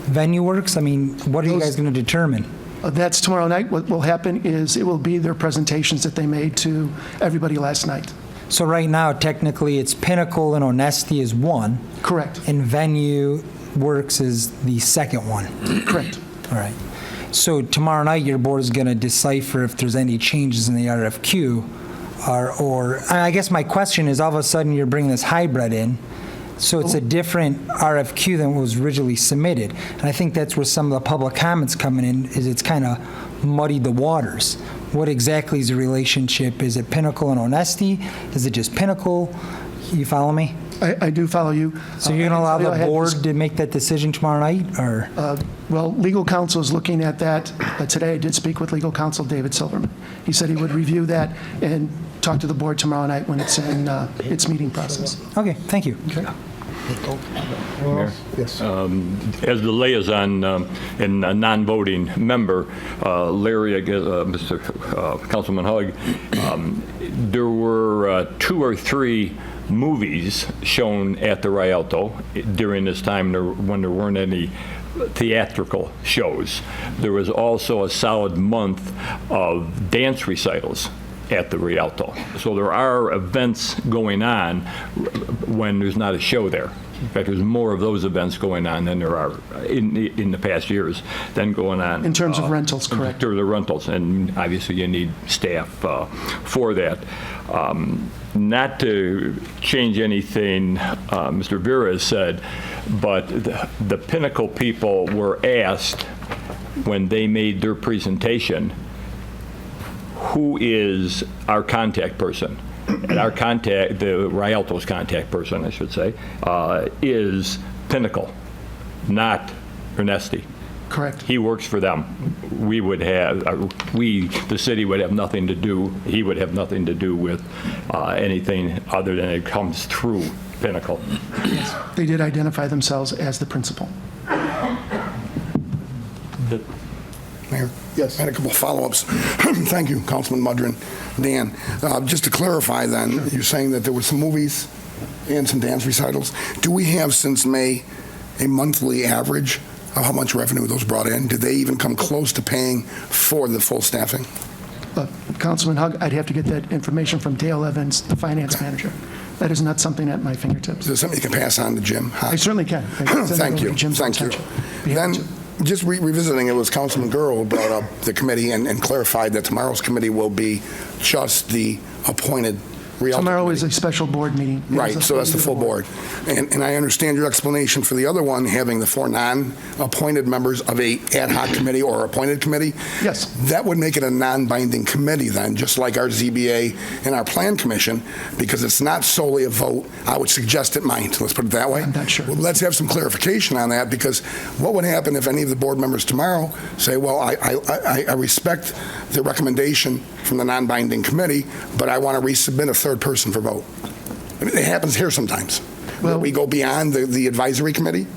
Venue Works? I mean, what are you guys going to determine? That's tomorrow night. What will happen is it will be their presentations that they made to everybody last night. So right now, technically, it's Pinnacle and Onesti is one. Correct. And Venue Works is the second one. Correct. All right. So tomorrow night, your board is going to decipher if there's any changes in the RFQ, or I guess my question is, all of a sudden, you're bringing this hybrid in, so it's a different RFQ than what was originally submitted. And I think that's where some of the public comments coming in, is it's kind of muddied the waters. What exactly is the relationship? Is it Pinnacle and Onesti? Is it just Pinnacle? You follow me? I do follow you. So you're going to allow the board to make that decision tomorrow night, or? Well, legal counsel is looking at that. Today I did speak with legal counsel David Silverman. He said he would review that and talk to the board tomorrow night when it's in its meeting process. Okay, thank you. Okay. Mayor? Yes. As the liaison and non-voting member, Larry, I guess, Mr. Councilman Hugg, there were 2 or 3 movies shown at the Rialto during this time when there weren't any theatrical shows. There was also a solid month of dance recitals at the Rialto. So there are events going on when there's not a show there. In fact, there's more of those events going on than there are in the past years than going on. In terms of rentals, correct. In terms of rentals, and obviously you need staff for that. Not to change anything Mr. Vera has said, but the Pinnacle people were asked when they made their presentation, who is our contact person? And our contact, the Rialto's contact person, I should say, is Pinnacle, not Onesti. Correct. He works for them. We would have, the city would have nothing to do, he would have nothing to do with anything other than it comes through Pinnacle. They did identify themselves as the principal. Mayor? Yes. I had a couple of follow-ups. Thank you, Councilman Mudrin. Dan, just to clarify then, you're saying that there were some movies and some dance recitals. Do we have since May a monthly average of how much revenue those brought in? Did they even come close to paying for the full staffing? Councilman Hugg, I'd have to get that information from Dale Evans, the finance manager. That is not something at my fingertips. Is there something you can pass on to Jim? I certainly can. Thank you. Thank you. Then, just revisiting, it was Councilman Gurl who brought up the committee and clarified that tomorrow's committee will be just the appointed Rialto Tomorrow committee. is a special board meeting. Right, so that's the full board. And I understand your explanation for the other one, having the 4 non-appointed members of a ad hoc committee or appointed committee. Yes. That would make it a non-binding committee then, just like our ZBA and our Plan Commission, because it's not solely a vote. I would suggest it might. Let's put it that way. I'm not sure. Well, let's have some clarification on that, because what would happen if any of the board members tomorrow say, well, I respect the recommendation from the non-binding committee, but I want to resubmit a third person for vote. I mean, it happens here sometimes. Well, we go beyond the advisory committee.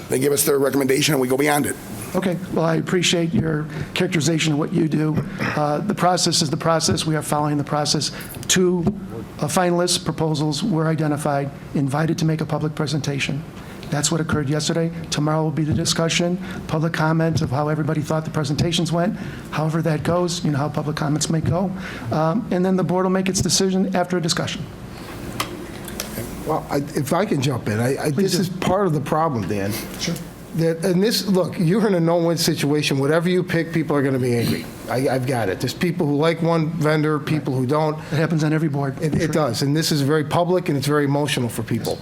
They give us their recommendation and we go beyond it. Okay, well, I appreciate your characterization of what you do. The process is the process. We are following the process. 2 finalists, proposals were identified, invited to make a public presentation. That's what occurred yesterday. Tomorrow will be the discussion, public comment of how everybody thought the presentations went. However that goes, you know how public comments may go. And then the board will make its decision after a discussion. Well, if I can jump in, this is part of the problem, Dan. Sure. And this, look, you're in a no-win situation. Whatever you pick, people are going to be angry. I've got it. There's people who like one vendor, people who don't. It happens on every board. It does, and this is very public, and it's very emotional for people.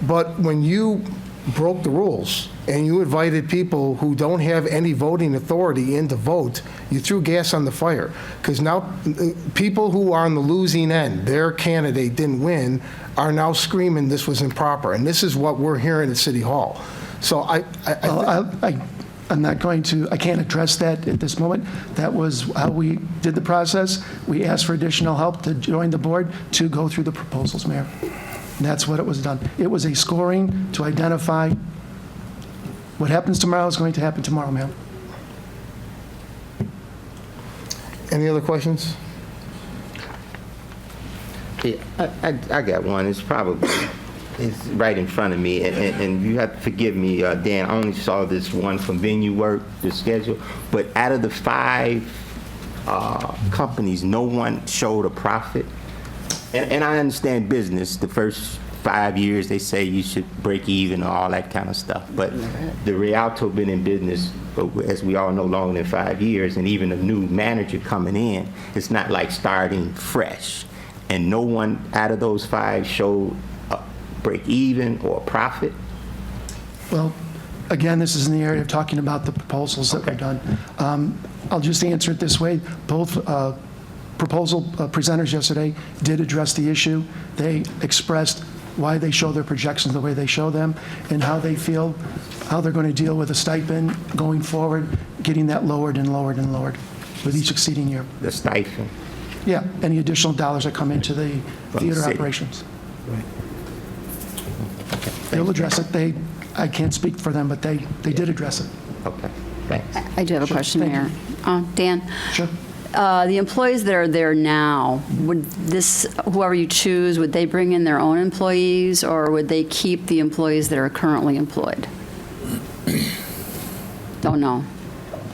But when you broke the rules, and you invited people who don't have any voting authority in to vote, you threw gas on the fire. Because now, people who are on the losing end, their candidate didn't win, are now screaming this was improper. And this is what we're hearing at City Hall. So I'm not going to, I can't address that at this moment. That was how we did the process. We asked for additional help to join the board to go through the proposals, Mayor. And that's what it was done. It was a scoring to identify what happens tomorrow is going to happen tomorrow, ma'am. Any other questions? Yeah, I got one. It's right in front of me, and you have to forgive me, Dan. I only saw this one from venue work, the schedule. But out of the 5 companies, no one showed a profit. And I understand business. The first 5 years, they say you should break even or all that kind of stuff. But the Rialto been in business, as we all know, longer than 5 years, and even a new manager coming in, it's not like starting fresh. And no one out of those 5 showed a break even or a profit. Well, again, this is in the area of talking about the proposals that were done. I'll just answer it this way. Both proposal presenters yesterday did address the issue. They expressed why they show their projections the way they show them and how they feel, how they're going to deal with a stipend going forward, getting that lowered and lowered and lowered with each succeeding year. The stipend? Yeah, any additional dollars that come into the theater operations. Right. Okay. They'll address it. I can't speak for them, but they did address it. Okay, thanks. I do have a question, Mayor. Dan? Sure. The employees that are there now, would whoever you choose, would they bring in their own employees, or would they keep the employees that are currently employed? Don't know.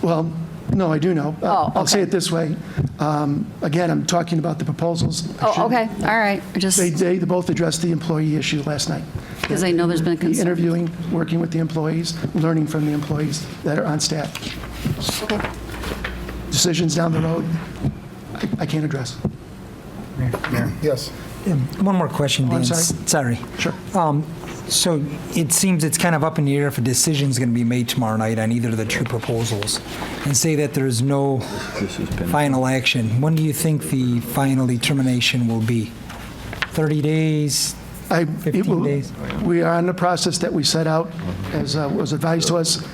Well, no, I do know. Okay. I'll say it this way. Again, I'm talking about the proposals. Oh, okay, all right. They both addressed the employee issue last night. Because I know there's been concern. Interviewing, working with the employees, learning from the employees that are on staff. Okay. Decisions down the road, I can't address. Mayor? Yes. One more question, Dan. I'm sorry. Sure. Sure. So it seems it's kind of up in the air if a decision is going to be made tomorrow night on either of the 2 proposals, and say that there's no final action. When do you think the final determination will be? 30 days? 15 days? We are on the process that we set out, as was advised to us.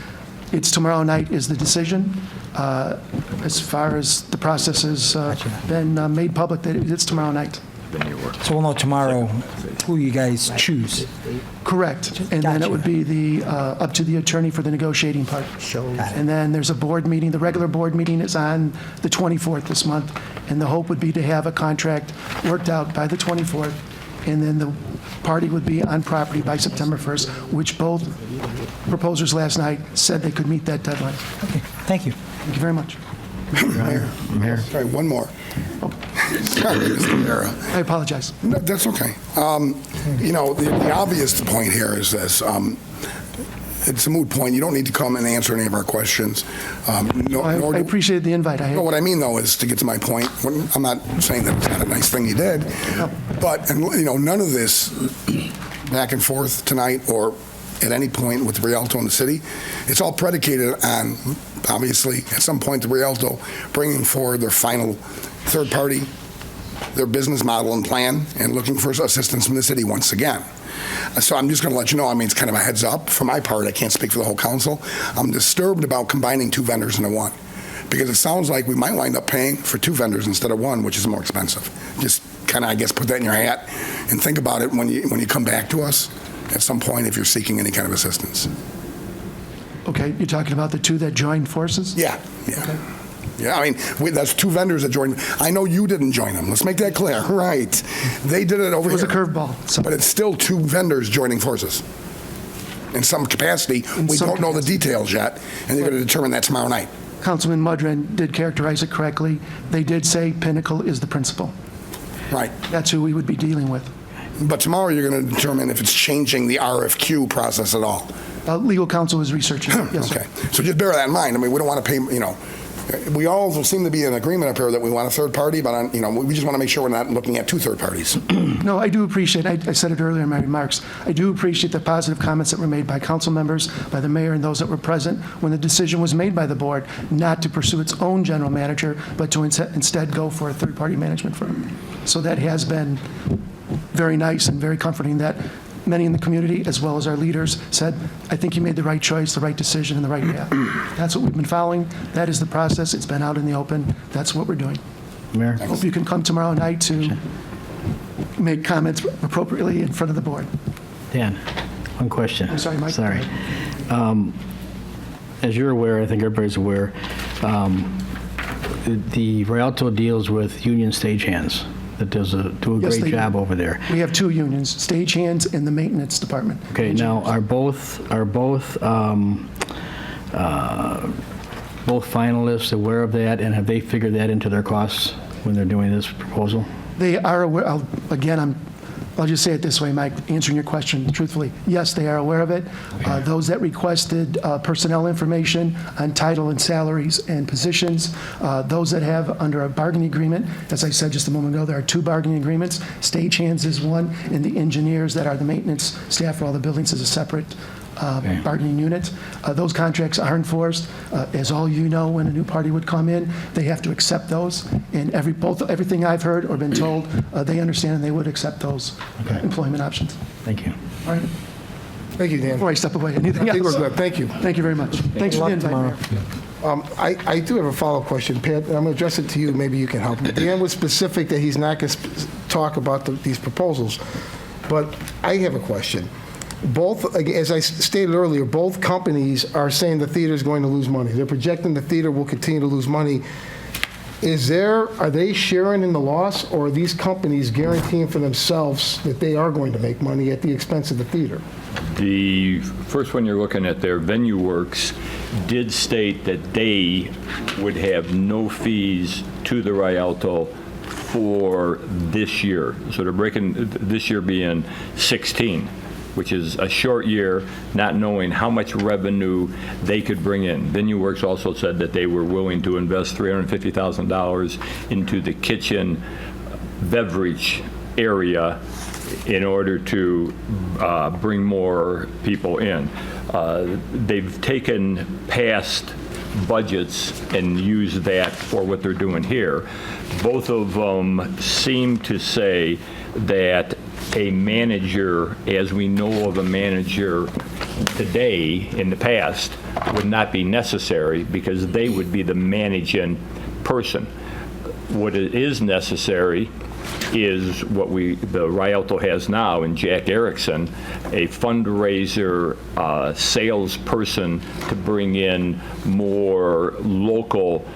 It's tomorrow night is the decision. As far as the process has been made public, that it's tomorrow night. So we'll know tomorrow who you guys choose. Correct. And then it would be up to the attorney for the negotiating part. And then there's a board meeting. The regular board meeting is on the 24th this month. And the hope would be to have a contract worked out by the 24th. And then the party would be on property by September 1st, which both proposers last night said they could meet that deadline. Okay, thank you. Thank you very much. Mayor. Sorry, one more. Sorry, Mr. Vera. I apologize. No, that's okay. You know, the obvious point here is this. It's a moot point. You don't need to come and answer any of our questions. I appreciate the invite. No, what I mean, though, is to get to my point. I'm not saying that it's not a nice thing you did, but, you know, none of this back and forth tonight or at any point with Rialto and the city, it's all predicated on, obviously, at some point, the Rialto bringing forward their final third party, their business model and plan, and looking for assistance from the city once again. So I'm just going to let you know, I mean, it's kind of a heads up. For my part, I can't speak for the whole council. I'm disturbed about combining 2 vendors into one, because it sounds like we might wind up paying for 2 vendors instead of 1, which is more expensive. Just kind of, I guess, put that in your hat and think about it when you come back to us at some point if you're seeking any kind of assistance. Okay, you're talking about the 2 that joined forces? Yeah. Okay. Yeah, I mean, that's two vendors that joined. I know you didn't join them. Let's make that clear. Right. They did it over here. It was a curveball. But it's still two vendors joining forces. In some capacity, we don't know the details yet, and they're going to determine that tomorrow night. Councilman Mudrin did characterize it correctly. They did say Pinnacle is the principal. Right. That's who we would be dealing with. But tomorrow you're going to determine if it's changing the RFQ process at all. Legal counsel is researching it. Yes, okay. So just bear that in mind. I mean, we don't want to pay, we all seem to be in agreement up here that we want a third party, but, we just want to make sure we're not looking at two third parties. No, I do appreciate, I said it earlier in my remarks, I do appreciate the positive comments that were made by council members, by the mayor, and those that were present when the decision was made by the board not to pursue its own general manager, but to instead go for a third-party management firm. So that has been very nice and very comforting that many in the community, as well as our leaders, said, I think you made the right choice, the right decision, and the right path. That's what we've been following. That is the process. It's been out in the open. That's what we're doing. Mayor? I hope you can come tomorrow night to make comments appropriately in front of the board. Dan, one question. I'm sorry, Mike. Sorry. As you're aware, I think everybody's aware, the Rialto deals with union stagehands that do a Yes, great they do. job over there. We have two unions, stagehands and the maintenance department. Okay, now, are both finalists aware of that, and have they figured that into their costs when they're doing this proposal? They are aware, I'll just say it this way, Mike, answering your question truthfully. Yes, they are aware of it. Those that requested personnel information on title and salaries and positions, those that have under a bargaining agreement, as I said just a moment ago, there are two bargaining agreements. Stagehands is one, and the engineers that are the maintenance staff for all the buildings is a separate bargaining unit. Those contracts are enforced. As all you know, when a new party would come in, they have to accept those. And everything I've heard or been told, they understand and they would accept those employment options. Thank you. All right. Thank you, Dan. Before I step away, anything I think else? we're good. Thank you. Thank you very much. Thanks for the invite, Mayor. I do have a follow-up question, Pat, and I'm going to address it to you. Maybe you can help me. Dan was specific that he's not going to talk about these proposals, but I have a question. Both, as I stated earlier, both companies are saying the theater is going to lose money. They're projecting the theater will continue to lose money. Are they sharing in the loss, or are these companies guaranteeing for themselves that they are going to make money at the expense of the theater? The first one you're looking at there, Venue Works, did state that they would have no fees to the Rialto for this year. So they're breaking, this year being 16, which is a short year, not knowing how much revenue they could bring in. Venue Works also said that they were willing to invest $350,000 into the kitchen beverage area in order to bring more people in. They've taken past budgets and used that for what they're doing here. Both of them seem to say that a manager, as we know of a manager today in the past, would not be necessary because they would be the managing person. What is necessary is what the Rialto has now in Jack Erickson, a fundraiser salesperson to bring in more local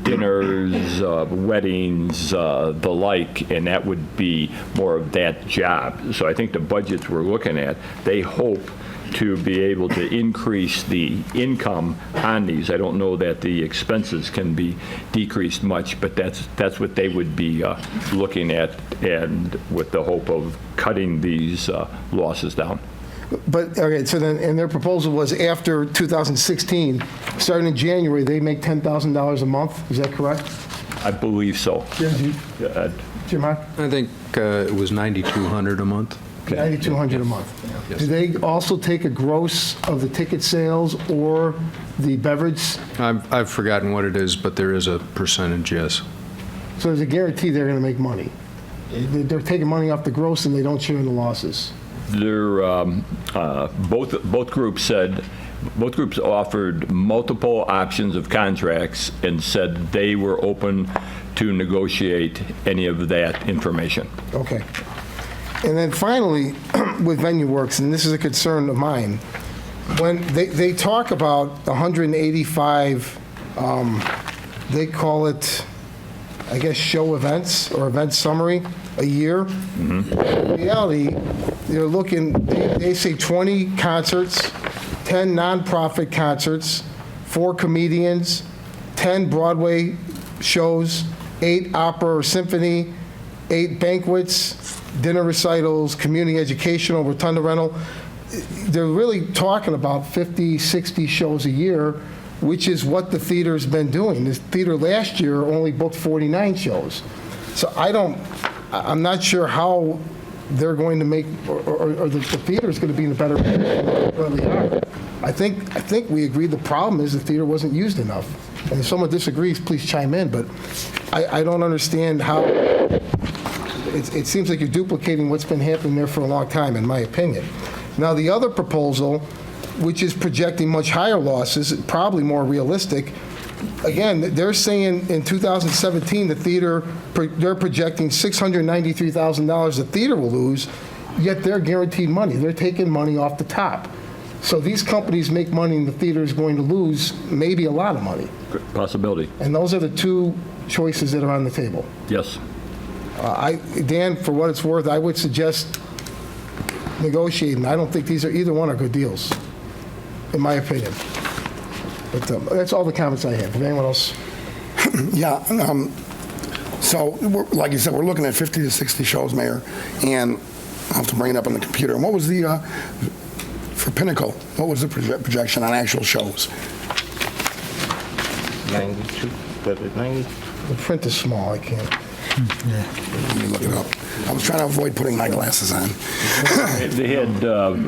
dinners, weddings, the like, and that would be more of that job. So I think the budgets we're looking at, they hope to be able to increase the income on these. I don't know that the expenses can be decreased much, but that's what they would be looking at, and with the hope of cutting these losses down. But, okay, so then, and their proposal was after 2016, starting in January, they make $10,000 a month, is that correct? I believe so. Jim, I think it was $9,200 a month. $9,200 a month. Do they also take a gross of the ticket sales or the beverage? I've forgotten what it is, but there is a percentage, yes. So there's a guarantee they're going to make money. They're taking money off the gross and they don't share in the losses. They're, both groups offered multiple options of contracts and said they were open to negotiate any of that information. Okay. And then finally, with Venue Works, and this is a concern of mine, when they talk about 185 they call it, I guess, show events or event summary a year. In reality, they're looking, they say 20 concerts, 10 nonprofit concerts, 4 comedians, 10 Broadway shows, 8 opera or symphony, 8 banquets, dinner recitals, community educational, rotunda rental. They're really talking about 50, 60 shows a year, which is what the theater's been doing. The theater last year only booked 49 shows. So I'm not sure how they're going to make, or the theater's going to be in a better position than they currently are. I think we agreed the problem is the theater wasn't used enough. And if someone disagrees, please chime in, but I don't understand how, it seems like you're duplicating what's been happening there for a long time, in my opinion. Now, the other proposal, which is projecting much higher losses, probably more realistic, again, they're saying in 2017, the theater, they're projecting $693,000 the theater will lose, yet they're guaranteed money. They're taking money off the top. So these companies make money and the theater is going to lose maybe a lot of money. Possibility. And those are the two choices that are on the table. Yes. Dan, for what it's worth, I would suggest negotiating. I don't think either one are good deals, in my opinion. But that's all the comments I have. Anyone else? Yeah. So, like you said, we're looking at 50 to 60 shows, Mayor, and I'll have to bring it up on the computer. And what was the, for Pinnacle, what was the projection on actual shows? 92, was it 90? The print is small, I can't. Let me look it up. I was trying to avoid putting my glasses on. They had,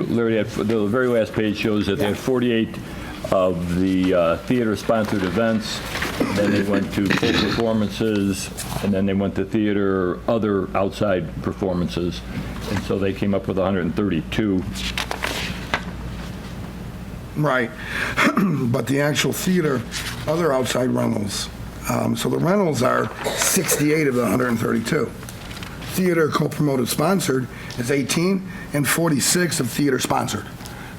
Larry, the very last page shows that they had 48 of the theater-sponsored events, and then they went to full performances, and then they went to theater, other outside performances, and so they came up with 132. Right. But the actual theater, other outside rentals, so the rentals are 68 of the 132. Theater co-promoted sponsored is 18, and 46 of theater sponsored.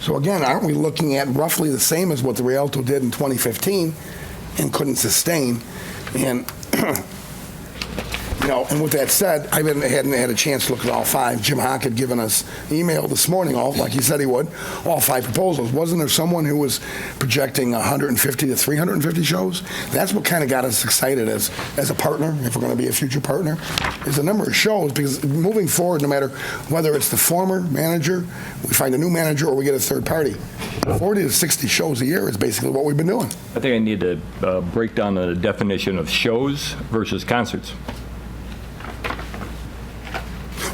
So again, aren't we looking at roughly the same as what the Rialto did in 2015 and couldn't sustain? And and with that said, I hadn't had a chance to look at all 5. Jim Hawk had given us email this morning, like he said he would, all 5 proposals. Wasn't there someone who was projecting 150 to 350 shows? That's what kind of got us excited as a partner, if we're going to be a future partner, is the number of shows, because moving forward, no matter whether it's the former manager, we find a new manager, or we get a third party, 40 to 60 shows a year is basically what we've been doing. I think I need to break down the definition of shows versus concerts.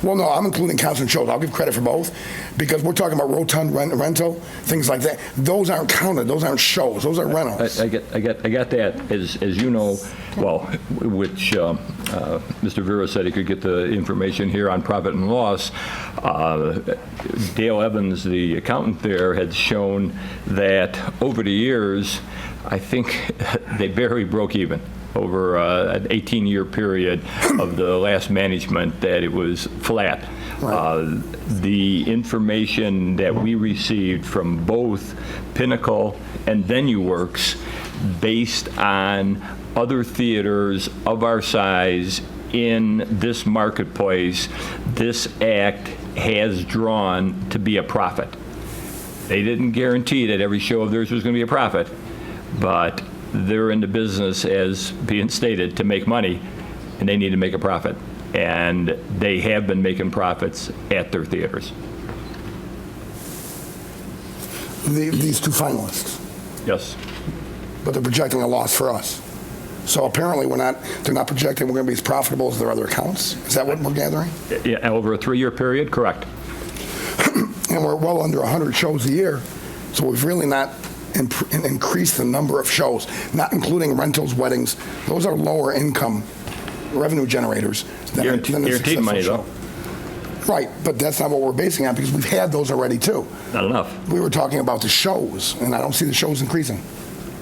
Well, no, I'm including concerts and shows. I'll give credit for both, because we're talking about rotund rental, things like that. Those aren't counted. Those aren't shows. Those are rentals. I get that, as you know, well, which Mr. Vera said he could get the information here on profit and loss. Dale Evans, the accountant there, had shown that over the years, I think they barely broke even. Over an 18-year period of the last management, that it was flat. Right. The information that we received from both Pinnacle and VenueWorks, based on other theaters of our size in this marketplace, this act has drawn to be a profit. They didn't guarantee that every show of theirs was going to be a profit, but they're in the business, as being stated, to make money, and they need to make a profit. And they have been making profits at their theaters. These 2 finalists. Yes. But they're projecting a loss for us. So apparently they're not projecting we're going to be as profitable as their other accounts. Is that what we're gathering? Yeah, over a 3-year period, correct. And we're well under 100 shows a year, so we've really not increase the number of shows, not including rentals, weddings. Those are lower income revenue generators than a successful money, show. Though. Right, but that's not what we're basing on, because we've had those already too. Not enough. We were talking about the shows, and I don't see the shows increasing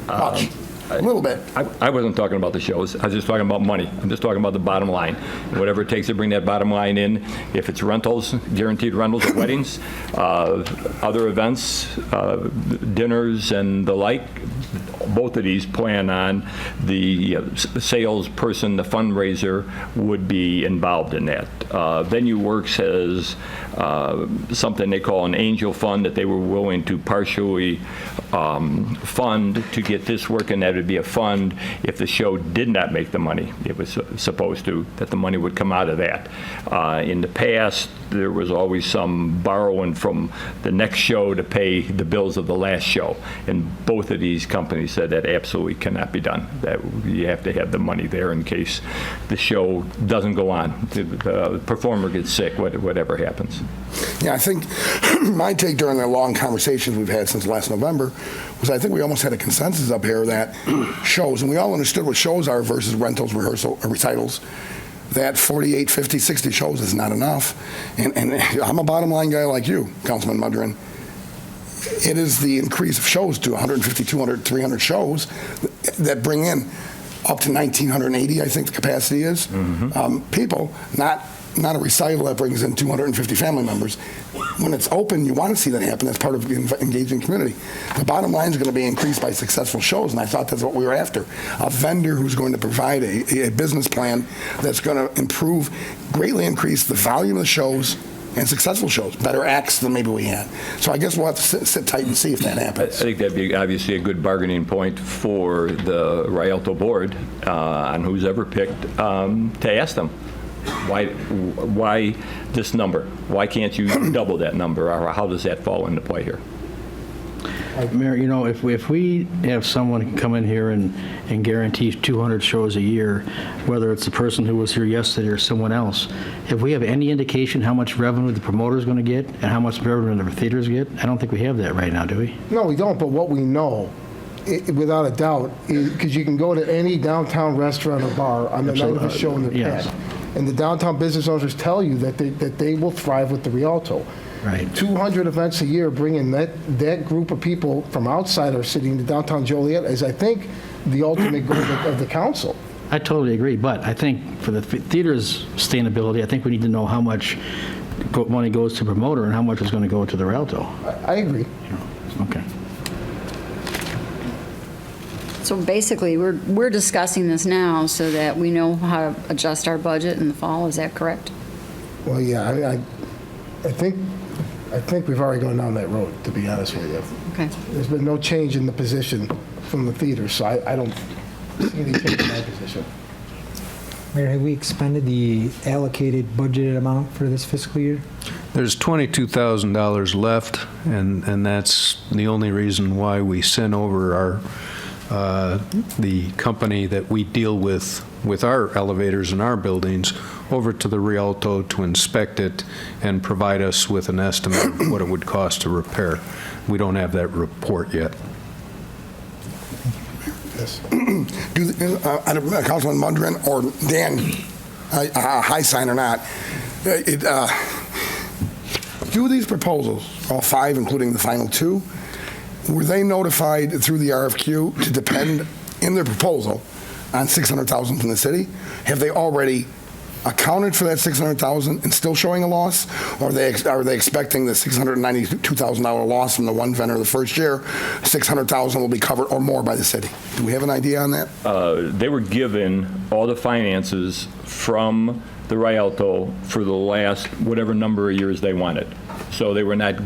much. A little bit. I wasn't talking about the shows. I was just talking about money. I'm just talking about the bottom line. Whatever it takes to bring that bottom line in, if it's rentals, guaranteed rentals at weddings, other events, dinners and the like, both of these plan on the salesperson, the fundraiser, would be involved in that. Venue Works has something they call an angel fund that they were willing to partially fund to get this working. That would be a fund if the show did not make the money it was supposed to, that the money would come out of that. In the past, there was always some borrowing from the next show to pay the bills of the last show. And both of these companies said that absolutely cannot be done. That you have to have the money there in case the show doesn't go on. The performer gets sick, whatever happens. Yeah, I think my take during the long conversations we've had since last November was I think we almost had a consensus up here that shows, and we all understood what shows are versus rentals, recitals, that 48, 50, 60 shows is not enough. And I'm a bottom line guy like you, Councilman Mudrin. It is the increase of shows to 150, 200, 300 shows that bring in up to 1,980, I think the capacity is, people, not a recital that brings in 250 family members. When it's open, you want to see that happen. That's part of engaging community. The bottom line is going to be increased by successful shows, and I thought that's what we were after. A vendor who's going to provide a business plan that's going to greatly increase the volume of the shows and successful shows, better acts than maybe we had. So I guess we'll have to sit tight and see if that happens. I think that'd be obviously a good bargaining point for the Rialto board on who's ever picked to ask them. Why this number? Why can't you double that number? Or how does that fall into play here? Mayor, you know, if we have someone come in here and guarantee 200 shows a year, whether it's the person who was here yesterday or someone else, if we have any indication how much revenue the promoter is going to get and how much revenue the theaters get, I don't think we have that right now, do we? No, we don't, but what we know, without a doubt, because you can go to any downtown restaurant or bar on the night of a show in the past, and the downtown business owners tell you that they will thrive with the Rialto. Right. 200 events a year, bringing that group of people from outside our city into downtown Joliet is, I think, the ultimate goal of the council. I totally agree, but I think for the theater's sustainability, I think we need to know how much money goes to promoter and how much is going to go to the Rialto. I agree. Okay. So basically, we're discussing this now so that we know how to adjust our budget in the fall. Is that correct? Well, yeah, I think we've already gone down that road, to be honest with you. Okay. There's been no change in the position from the theater, so I don't see any change in my position. Mayor, have we expended the allocated budgeted amount for this fiscal year? There's $22,000 left, and that's the only reason why we sent over the company that we deal with our elevators in our buildings over to the Rialto to inspect it and provide us with an estimate of what it would cost to repair. We don't have that report yet. Yes. Councilman Mudrin or Dan, high sign or not, do these proposals, all five, including the final two, were they notified through the RFQ to depend in their proposal on $600,000 from the city? Have they already accounted for that $600,000 and still showing a loss? Or are they expecting the $692,000 loss from the one vendor the first year? $600,000 will be covered or more by the city. Do we have an idea on that? They were given all the finances from the Rialto for the last whatever number of years they wanted. So they were not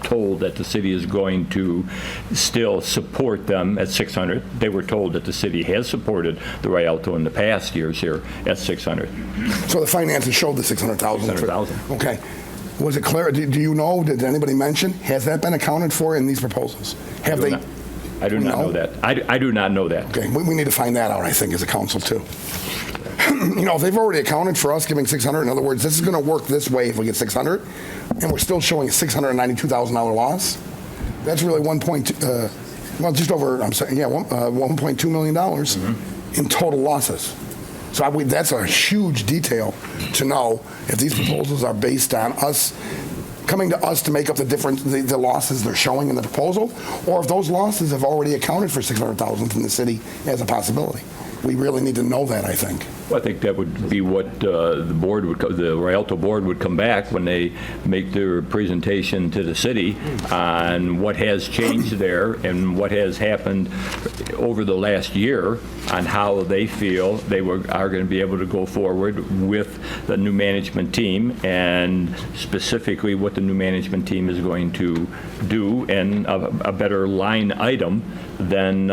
told that the city is going to still support them at $600. They were told that the city has supported the Rialto in the past years here at $600. So the finances showed the $600,000. $600,000. Okay. Was it clear? Do you know? Did anybody mention? Has that been accounted for in these proposals? Have they? I do not know that. I do not know that. Okay. We need to find that out, I think, as a council, too. You know, if they've already accounted for us giving $600, in other words, this is going to work this way if we get $600, and we're still showing a $692,000 loss, that's really $1.2 million in total losses. So that's a huge detail to know if these proposals are based on us coming to us to make up the difference, the losses they're showing in the proposal, or if those losses have already accounted for $600,000 from the city as a possibility. We really need to know that, I think. Well, I think that would be what the Rialto board would come back when they make their presentation to the city on what has changed there and what has happened over the last year on how they feel they are going to be able to go forward with the new management team, and specifically what the new management team is going to do, and a better line item than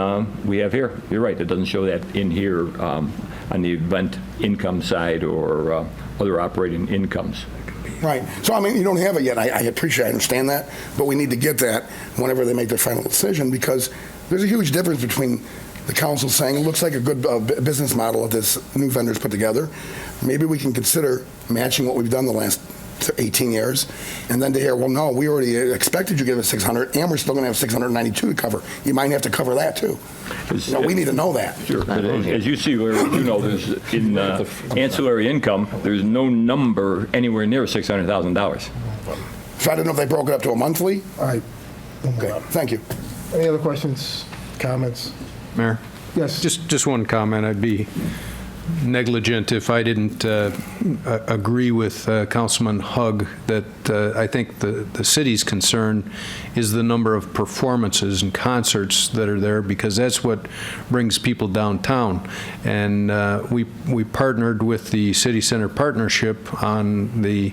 we have here. You're right, it doesn't show that in here on the event income side or other operating incomes. Right. So, I mean, you don't have it yet. I understand that, but we need to get that whenever they make their final decision, because there's a huge difference between the council saying it looks like a good business model that this new vendor's put together. Maybe we can consider matching what we've done the last 18 years, and then to hear, well, no, we already expected you to give us 600, and we're still going to have 692 to cover. You might have to cover that too. We need to know that. Sure. As you see, there's in ancillary income, there's no number anywhere near $600,000. So I don't know if they broke it up to a monthly. All right. Okay. Thank you. Any other questions, comments? Mayor? Yes. Just one comment. I'd be negligent if I didn't agree with Councilman Hugg that I think the city's concern is the number of performances and concerts that are there, because that's what brings people downtown. And we partnered with the City Center Partnership on the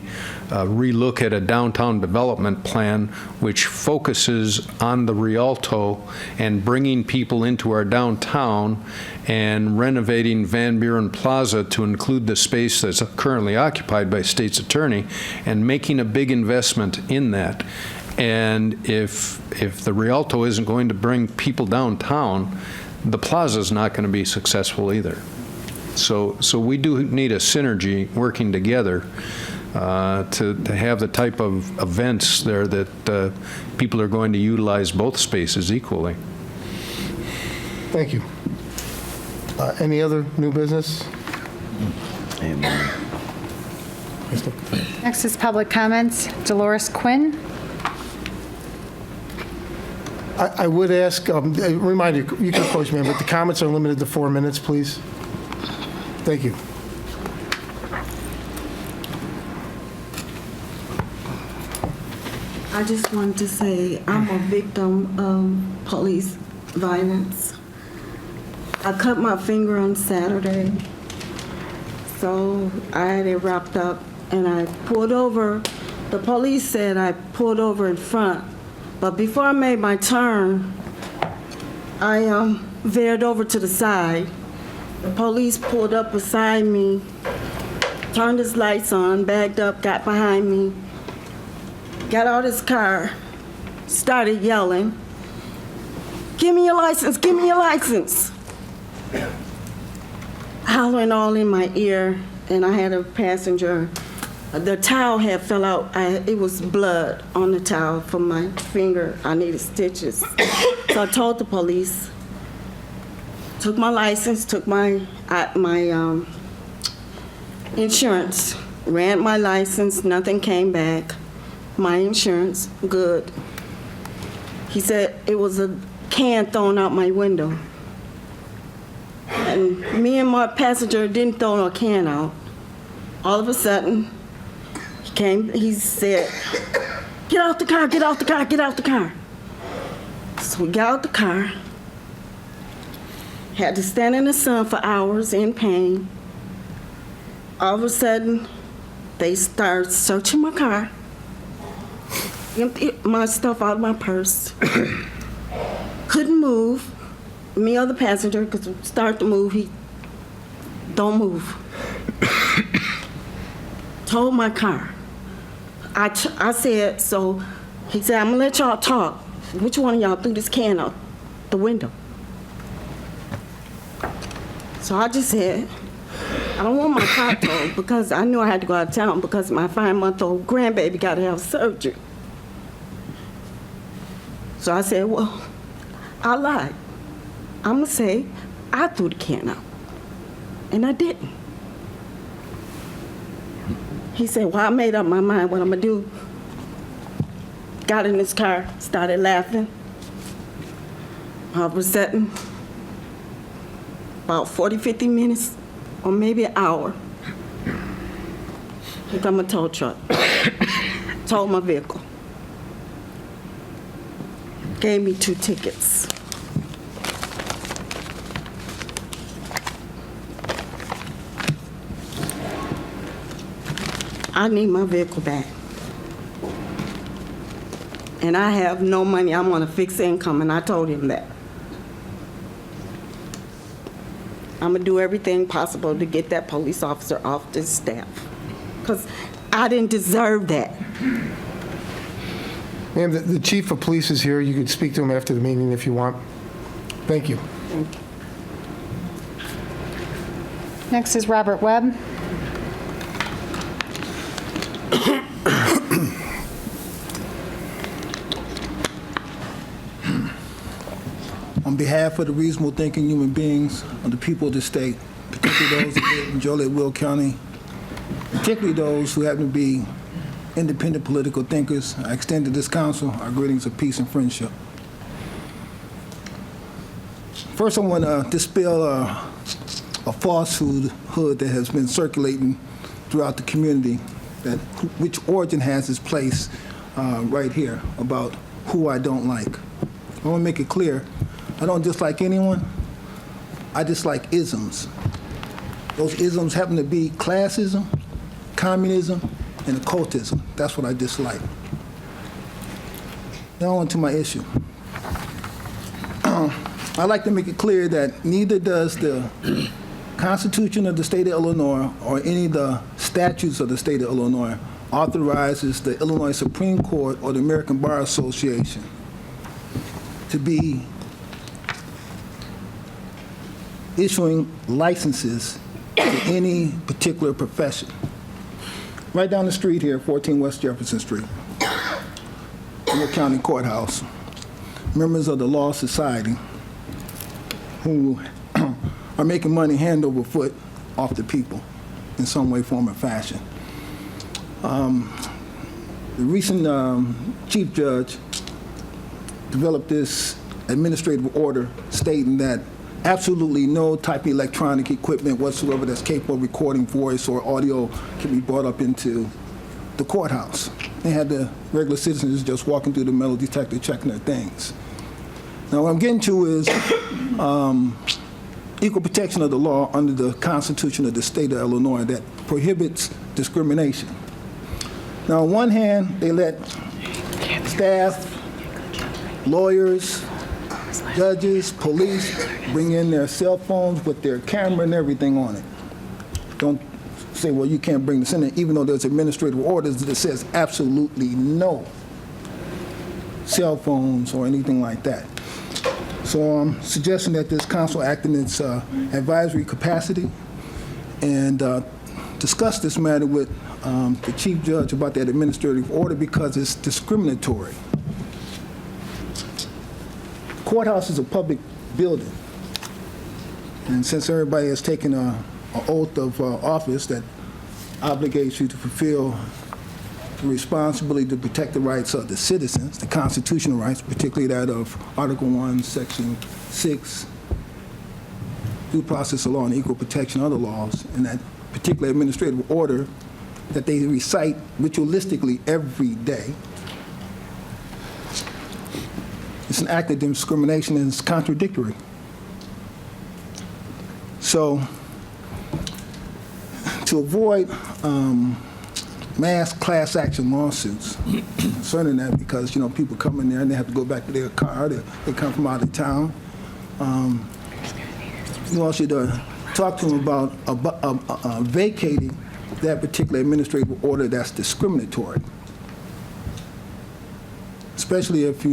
relook at a downtown development plan, which focuses on the Rialto and bringing people into our downtown and renovating Van Buren Plaza to include the space that's currently occupied by State's Attorney, and making a big investment in that. And if the Rialto isn't going to bring people downtown, the plaza is not going to be successful either. So we do need a synergy working together to have the type of events there that people are going to utilize both spaces equally. Thank you. Any other new business? Next is public comments. Dolores Quinn. I would ask, a reminder, you can approach me, but the comments are limited to 4 minutes, please. Thank you. I just wanted to say I'm a victim of police violence. I cut my finger on Saturday, so I had it wrapped up, and I pulled over. The police said I pulled over in front, but before I made my turn, I veered over to the side. The police pulled up beside me, turned his lights on, backed up, got behind me, got out his car, started yelling, "Give me your license, give me your license." Hollering all in my ear, and I had a passenger. The towel had fell out. It was blood on the towel from my finger. I needed stitches. So I told the police, took my license, took my insurance, ran my license, nothing came back. My insurance, good. He said it was a can thrown out my window. And me and my passenger didn't throw no can out. All of a sudden, he said, "Get out the car, get out the car, get out the car." So we got out the car, had to stand in the sun for hours in pain. All of a sudden, they started searching my car, emptied my stuff out of my purse. Couldn't move. Me or the passenger, because start to move, he don't move. Told my car. I said, so he said, "I'm gonna let y'all talk. Which one of y'all threw this can out the window?" So I just said, I don't want my car towed, because I knew I had to go out of town because my 5-month-old grandbaby got to have surgery. So I said, well, I lied. I'm going to say I threw the can out, and I didn't. He said, well, I made up my mind what I'm going to do. got in his car, started laughing. I was sitting about 40, 50 minutes, or maybe an hour. Here come a tow truck. Towed my vehicle. Gave me 2 tickets. I need my vehicle back. And I have no money. I'm on a fixed income, and I told him that. I'm gonna do everything possible to get that police officer off this staff, because I didn't deserve that. Ma'am, the chief of police is here. You could speak to him after the meeting if you want. Thank you. Thank you. Next is Robert Webb. On behalf of the reasonable thinking human beings of the people of the state, particularly those who live in Joliet, Will County, particularly those who happen to be independent political thinkers, I extend to this council our greetings of peace and friendship. First, I want to dispel a falsehood that has been circulating throughout the community, that which origin has its place right here about who I don't like. I want to make it clear, I don't dislike anyone. I dislike isms. Those isms happen to be classism, communism, and occultism. That's what I dislike. Now on to my issue. I'd like to make it clear that neither does the Constitution of the state of Illinois or any of the statutes of the state of Illinois authorizes the Illinois Supreme Court or the American Bar Association to be issuing licenses to any particular profession. Right down the street here, 14 West Jefferson Street, in the county courthouse, members of the Law Society who are making money hand over foot off the people in some way, form, or fashion. The recent chief judge developed this administrative order stating that absolutely no type of electronic equipment whatsoever that's capable of recording voice or audio can be brought up into the courthouse. They had the regular citizens just walking through the metal detector checking their things. Now what I'm getting to is equal protection of the law under the Constitution of the state of Illinois that prohibits discrimination. Now on one hand, they let staff, lawyers, judges, police bring in their cell phones with their camera and everything on it. Don't say, well, you can't bring this in there, even though there's administrative orders that says absolutely no cell phones or anything like that. So I'm suggesting that this council act in its advisory capacity and discuss this matter with the chief judge about that administrative order because it's discriminatory. Courthouse is a public building, and since everybody has taken an oath of office that obligates you to fulfill the responsibility to protect the rights of the citizens, the constitutional rights, particularly that of Article 1, Section 6, due process of law and equal protection of other laws, and that particular administrative order that they recite ritualistically every day. It's an act of discrimination and it's contradictory. So, to avoid mass class action lawsuits concerning that, because people come in there and they have to go back to their car, they come from out of town. You also should talk to them about vacating that particular administrative order that's discriminatory. Especially if,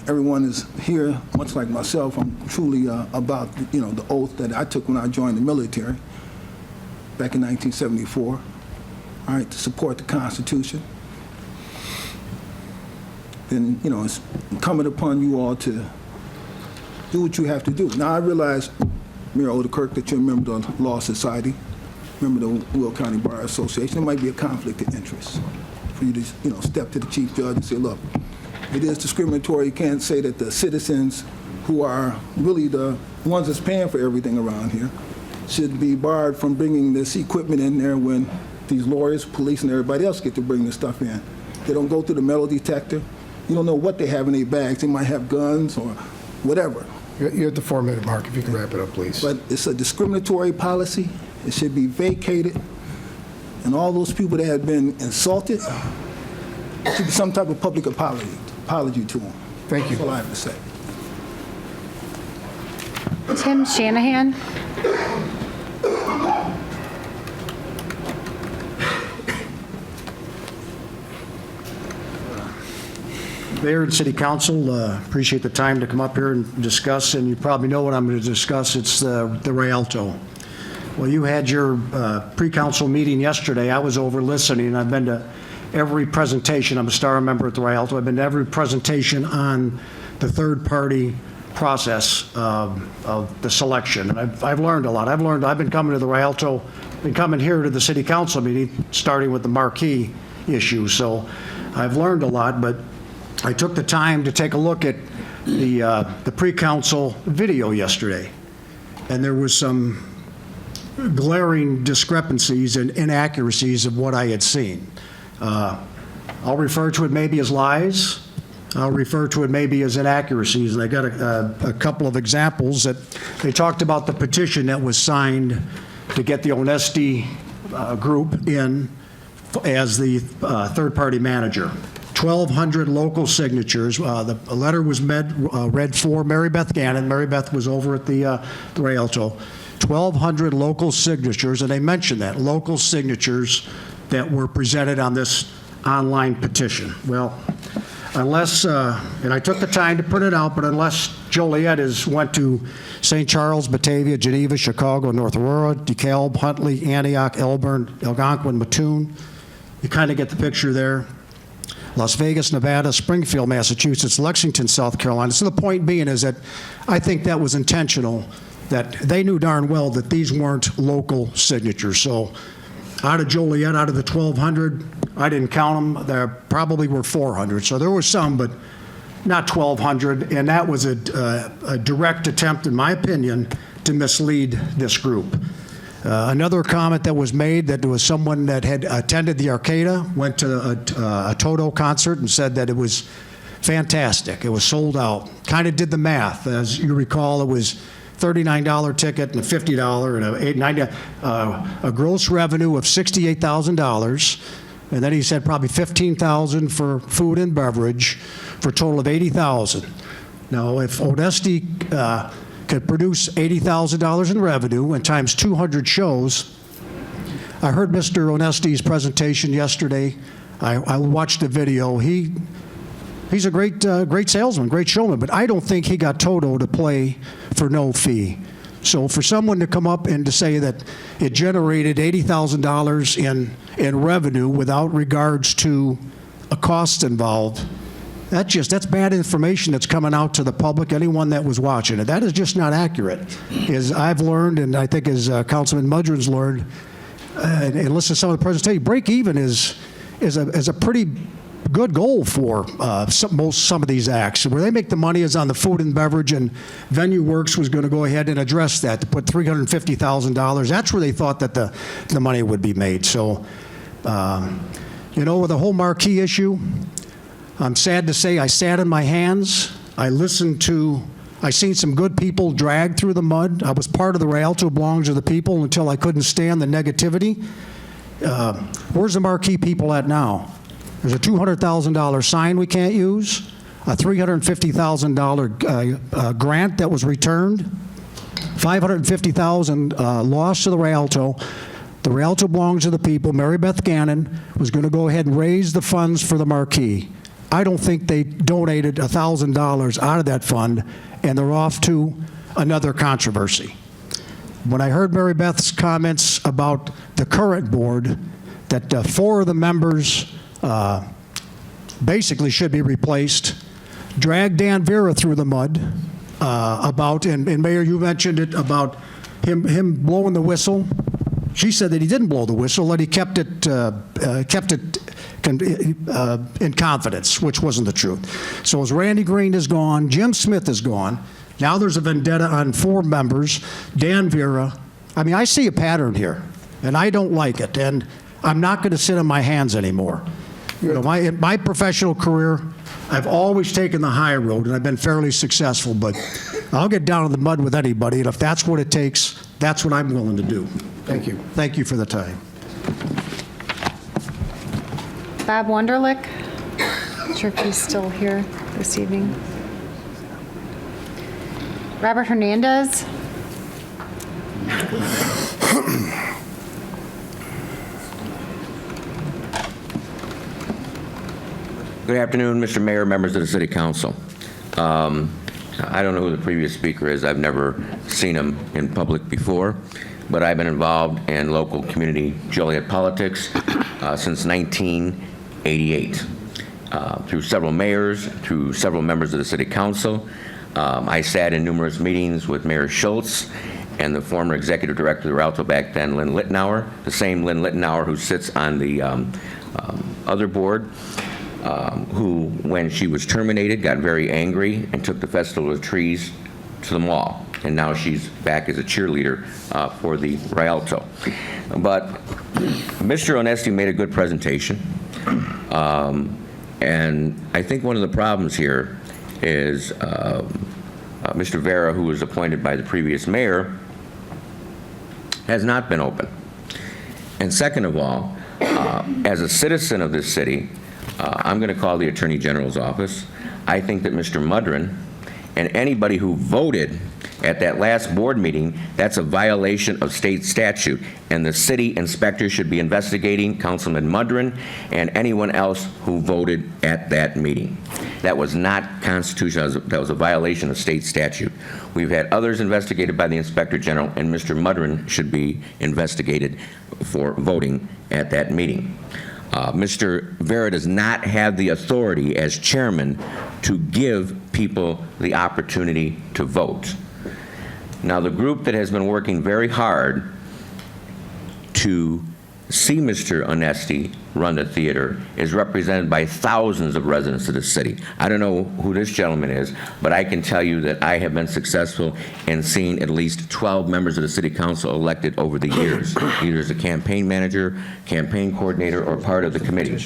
everyone is here, much like myself, I'm truly about, the oath that I took when I joined the military back in 1974, all right, to support the Constitution. Then, it's incumbent upon you all to do what you have to do. Now, I realize, Mayor Odekirk, that you're a member of the Law Society, member of the Will County Bar Association. There might be a conflict of interest for you to, step to the chief judge and say, look, it is discriminatory. You can't say that the citizens who are really the ones that's paying for everything around here should be barred from bringing this equipment in there when these lawyers, police, and everybody else get to bring this stuff in. They don't go through the metal detector. You don't know what they have in their bags. They might have guns or whatever. You're at the 4-minute mark. If you can wrap it up, please. But it's a discriminatory policy. It should be vacated. And all those people that have been insulted, there should be some type of public apology to them. Thank you. That's all I have to say. Tim Shanahan. Mayor and City Council, appreciate the time to come up here and discuss, and you probably know what I'm going to discuss. It's the Rialto. Well, you had your pre-council meeting yesterday. I was over listening. I've been to every presentation. I'm a star member at the Rialto. I've been to every presentation on the third-party process of the selection. And I've learned a lot. I've been coming to the Rialto, been coming here to the City Council meeting, starting with the marquee issue. So I've learned a lot, but I took the time to take a look at the pre-council video yesterday, and there was some glaring discrepancies and inaccuracies of what I had seen. I'll refer to it maybe as lies. I'll refer to it maybe as inaccuracies, and I got a couple of examples that they talked about the petition that was signed to get the Onesti group in as the third-party manager. 1,200 local signatures. The letter was read for Mary Beth Gannon. Mary Beth was over at the Rialto. 1,200 local signatures, and they mentioned that, local signatures that were presented on this online petition. Well, unless, and I took the time to print it out, but unless Joliet went to St. Charles, Batavia, Geneva, Chicago, North Aurora, DeKalb, Huntley, Antioch, Elburn, Algonquin, Mattoon, you kind of get the picture there. Las Vegas, Nevada, Springfield, Massachusetts, Lexington, South Carolina. So the point being is that I think that was intentional, that they knew darn well that these weren't local signatures. So out of Joliet, out of the 1,200, I didn't count them, there probably were 400. So there were some, but not 1,200, and that was a direct attempt, in my opinion, to mislead this group. Another comment that was made, that there was someone that had attended the Arcada, went to a Toto concert and said that it was fantastic. It was sold out. Kind of did the math. As you recall, it was $39 ticket and a $50 and a gross revenue of $68,000. And then he said probably $15,000 for food and beverage for a total of $80,000. Now, if Onesti could produce $80,000 in revenue and times 200 shows. I heard Mr. Onesti's presentation yesterday. I watched the video. He's a great salesman, great showman, but I don't think he got Toto to play for no fee. So for someone to come up and to say that it generated $80,000 in revenue without regards to a cost involved, that's bad information that's coming out to the public, anyone that was watching it. That is just not accurate. As I've learned, and I think as Councilman Mudrin's learned, and listen to some of the presentation, break even is a pretty good goal for some of these acts. Where they make the money is on the food and beverage, and Venue Works was going to go ahead and address that, to put $350,000. That's where they thought that the money would be made. So, with the whole marquee issue, I'm sad to say I sat in my hands. I seen some good people dragged through the mud. I was part of the Rialto belongs to the people until I couldn't stand the negativity. Where's the marquee people at now? There's a $200,000 sign we can't use, a $350,000 grant that was returned, $550,000 lost to the Rialto. The Rialto belongs to the people. Mary Beth Gannon was going to go ahead and raise the funds for the marquee. I don't think they donated $1,000 out of that fund, and they're off to another controversy. When I heard Mary Beth's comments about the current board, that 4 of the members basically should be replaced, dragged Dan Vera through the mud and Mayor, you mentioned it, about him blowing the whistle. She said that he didn't blow the whistle, that he kept it in confidence, which wasn't the truth. So as Randy Green is gone, Jim Smith is gone, now there's a vendetta on 4 members, Dan Vera. I mean, I see a pattern here, and I don't like it, and I'm not going to sit on my hands anymore. You know, in my professional career, I've always taken the high road, and I've been fairly successful, but I'll get down in the mud with anybody, and if that's what it takes, that's what I'm willing to do. Thank you. Thank you for the time. Bob Wunderlich, not sure if he's still here this evening. Robert Hernandez. Good afternoon, Mr. Mayor, members of the City Council. I don't know who the previous speaker is. I've never seen him in public before, but I've been involved in local community Joliet politics since 1988. Through several mayors, through several members of the City Council. I sat in numerous meetings with Mayor Schultz and the former executive director of the Rialto back then, Lynn Littenauer, the same Lynn Littenauer who sits on the other board. Who, when she was terminated, got very angry and took the Festival of Trees to the mall. And now she's back as a cheerleader for the Rialto. But Mr. Onesti made a good presentation. And I think one of the problems here is Mr. Vera, who was appointed by the previous mayor, has not been open. And second of all, as a citizen of this city, I'm going to call the Attorney General's office. I think that Mr. Mudrin and anybody who voted at that last board meeting, that's a violation of state statute, and the city inspector should be investigating Councilman Mudrin and anyone else who voted at that meeting. That was not constitutional. That was a violation of state statute. We've had others investigated by the Inspector General, and Mr. Mudrin should be investigated for voting at that meeting. Mr. Vera does not have the authority as chairman to give people the opportunity to vote. Now, the group that has been working very hard to see Mr. Onesti run the theater is represented by thousands of residents of the city. I don't know who this gentleman is, but I can tell you that I have been successful in seeing at least 12 members of the city council elected over the years, either as a campaign manager, campaign coordinator, or part of the committee.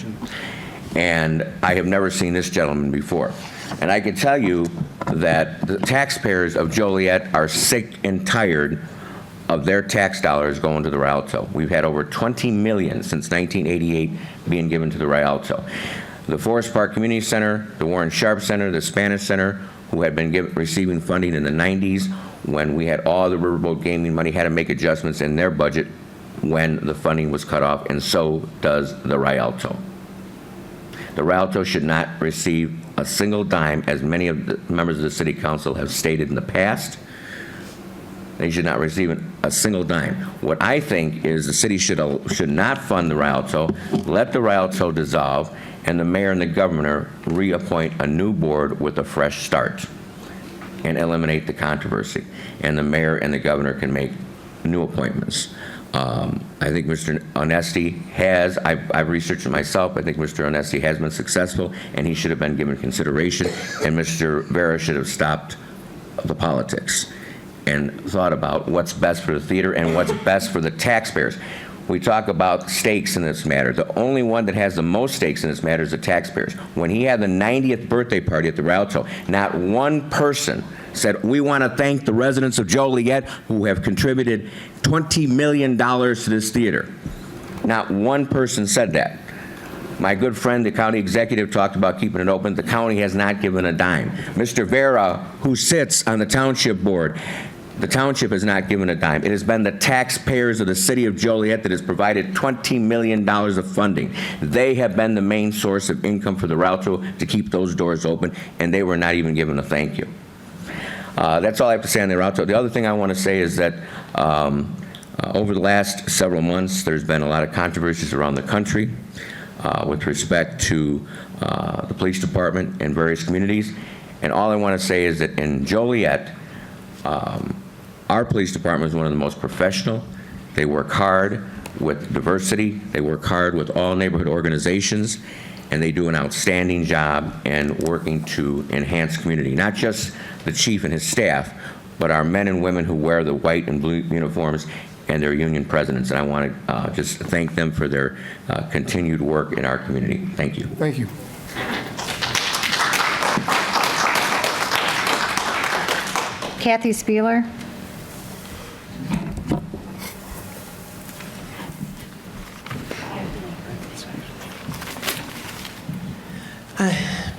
And I have never seen this gentleman before. And I can tell you that the taxpayers of Joliet are sick and tired of their tax dollars going to the Rialto. We've had over $20 million since 1988 being given to the Rialto. The Forest Park Community Center, the Warren Sharp Center, the Spanish Center, who had been receiving funding in the 90s when we had all the riverboat gaming money, had to make adjustments in their budget when the funding was cut off, and so does the Rialto. The Rialto should not receive a single dime, as many of the members of the City Council have stated in the past. They should not receive a single dime. What I think is the city should not fund the Rialto, let the Rialto dissolve, and the mayor and the governor reappoint a new board with a fresh start and eliminate the controversy. And the mayor and the governor can make new appointments. I think Mr. Onesti has, I've researched it myself, I think Mr. Onesti has been successful, and he should have been given consideration, and Mr. Vera should have stopped the politics and thought about what's best for the theater and what's best for the taxpayers. We talk about stakes in this matter. The only one that has the most stakes in this matter is the taxpayers. When he had the 90th birthday party at the Rialto, not one person said, we want to thank the residents of Joliet who have contributed $20 million to this theater. Not one person said that. My good friend, the county executive, talked about keeping it open. The county has not given a dime. Mr. Vera, who sits on the township board, the township has not given a dime. It has been the taxpayers of the city of Joliet that has provided $20 million of funding. They have been the main source of income for the Rialto to keep those doors open, and they were not even given a thank you. That's all I have to say on the Rialto. The other thing I want to say is that over the last several months, there's been a lot of controversies around the country with respect to the police department and various communities. And all I want to say is that in Joliet, our police department is one of the most professional. They work hard. with diversity. They work hard with all neighborhood organizations, and they do an outstanding job in working to enhance community. Not just the chief and his staff, but our men and women who wear the white and blue uniforms and their union presidents. And I want to just thank them for their continued work in our community. Thank you. Thank you. Kathy Spieler.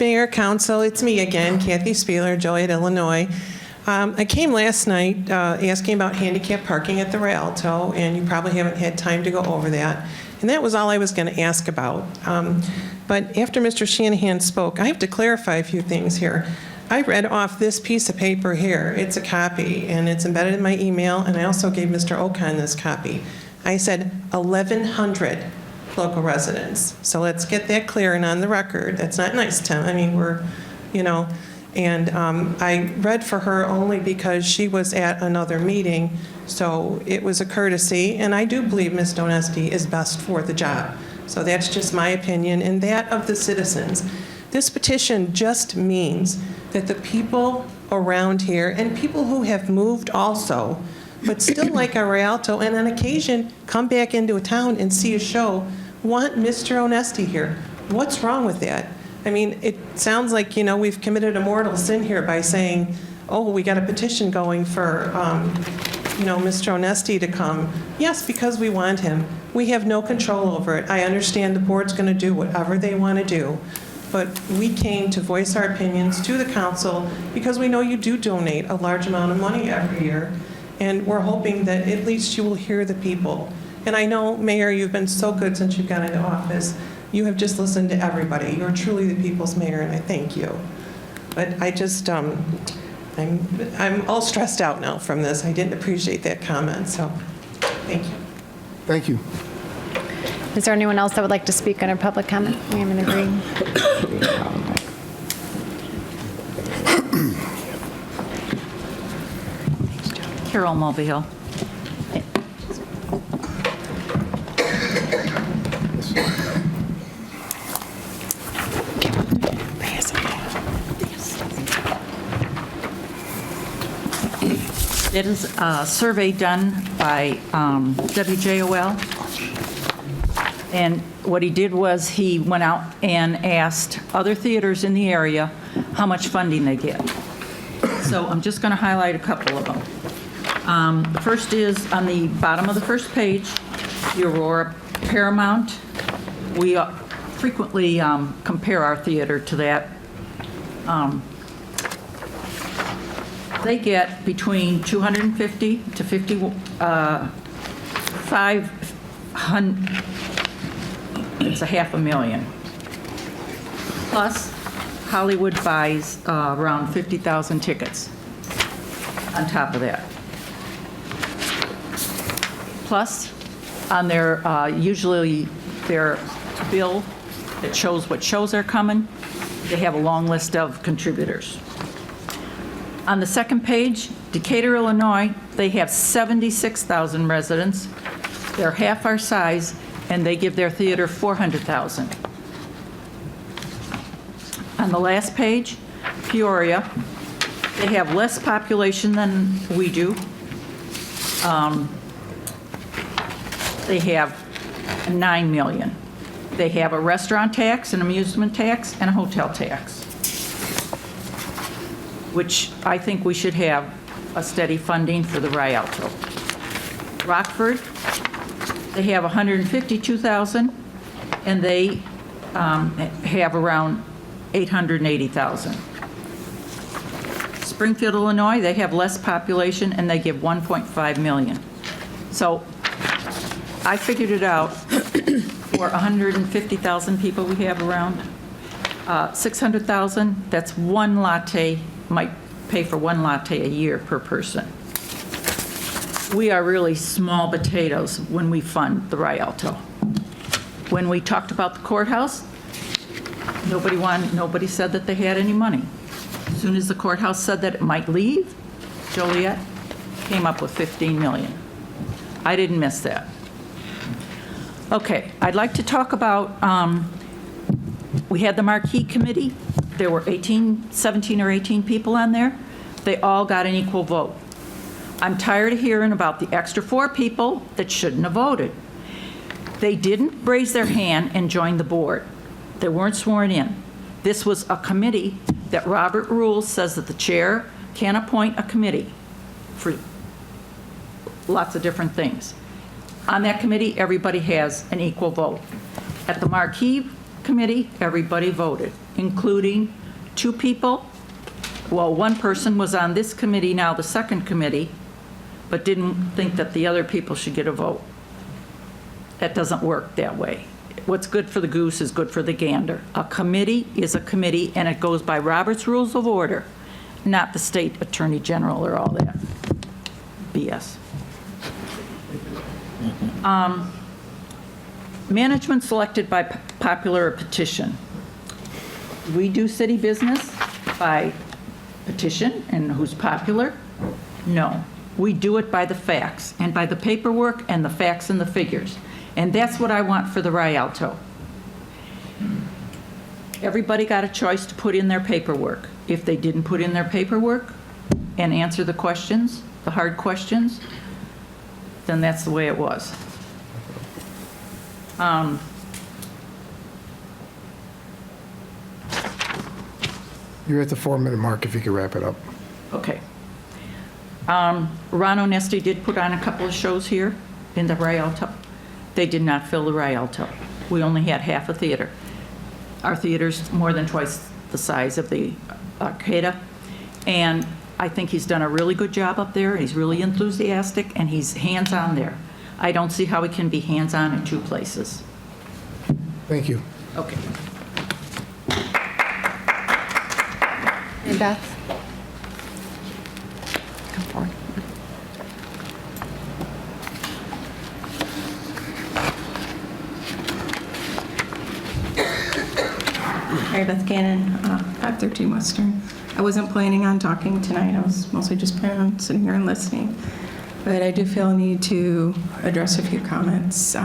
Mayor, Council, it's me again, Kathy Spieler, Joliet, Illinois. I came last night asking about handicap parking at the Rialto, and you probably haven't had time to go over that. And that was all I was going to ask about. But after Mr. Shanahan spoke, I have to clarify a few things here. I read off this piece of paper here. It's a copy, and it's embedded in my email, and I also gave Mr. Ocon this copy. I said 1,100 local residents. So let's get that clear and on the record. That's not nice, Tim. I mean, we're, you know, and I read for her only because she was at another meeting, so it was a courtesy, and I do believe Ms. Donesti is best for the job. So that's just my opinion and that of the citizens. This petition just means that the people around here and people who have moved also, but still like our Rialto, and on occasion come back into a town and see a show, want Mr. Onesti here. What's wrong with that? I mean, it sounds like, you know, we've committed a mortal sin here by saying, oh, we got a petition going for, you know, Mr. Onesti to come. Yes, because we want him. We have no control over it. I understand the board's going to do whatever they want to do. But we came to voice our opinions to the council because we know you do donate a large amount of money every year. And we're hoping that at least you will hear the people. And I know, Mayor, you've been so good since you've got into office. You have just listened to everybody. You're truly the people's mayor, and I thank you. But I just, I'm all stressed out now from this. I didn't appreciate that comment, so thank you. Thank you. Is there anyone else that would like to speak under public comment? We have an agreement. Carol Mulvihill. It is a survey done by WJOL. And what he did was he went out and asked other theaters in the area how much funding they get. So I'm just going to highlight a couple of them. The first is on the bottom of the first page, the Aurora Paramount. We frequently compare our theater to that. They get between 250 to 500. It's $500,000. Plus, Hollywood buys around 50,000 tickets on top of that. Plus, on their, usually their bill that shows what shows are coming, they have a long list of contributors. On the second page, Decatur, Illinois, they have 76,000 residents. They're half our size, and they give their theater $400,000. On the last page, Peoria, they have less population than we do. They have 9 million. They have a restaurant tax, an amusement tax, and a hotel tax, which I think we should have a steady funding for the Rialto. Rockford, they have 152,000, and they have around 880,000. Springfield, Illinois, they have less population, and they give 1.5 million. So I figured it out for 150,000 people we have around, 600,000, that's one latte, might pay for one latte a year per person. We are really small potatoes when we fund the Rialto. When we talked about the courthouse, nobody said that they had any money. As soon as the courthouse said that it might leave, Joliet came up with 15 million. I didn't miss that. Okay, I'd like to talk about, we had the Marquee Committee. There were 17 or 18 people on there. They all got an equal vote. I'm tired of hearing about the extra 4 people that shouldn't have voted. They didn't raise their hand and join the board. They weren't sworn in. This was a committee that Robert Rules says that the chair can appoint a committee for lots of different things. On that committee, everybody has an equal vote. At the Marquee Committee, everybody voted, including 2 people. Well, 1 person was on this committee, now the second committee, but didn't think that the other people should get a vote. That doesn't work that way. What's good for the goose is good for the gander. A committee is a committee, and it goes by Robert's Rules of Order, not the state attorney general or all that BS. Management selected by popular petition. We do city business by petition and who's popular? No. We do it by the facts and by the paperwork and the facts and the figures. And that's what I want for the Rialto. Everybody got a choice to put in their paperwork. If they didn't put in their paperwork and answer the questions, the hard questions, then that's the way it was. You're at the 4-minute mark, if you could wrap it up. Okay. Ron Onesti did put on a couple of shows here in the Rialto. They did not fill the Rialto. We only had half a theater. Our theater's more than twice the size of the Arcada, and I think he's done a really good job up there. He's really enthusiastic, and he's hands-on there. I don't see how he can be hands-on in 2 places. Thank you. Okay. And Beth? Come forward. Mary Beth Gannon, 513 Western. I wasn't planning on talking tonight. I was mostly just planning on sitting here and listening. But I do feel a need to address a few comments.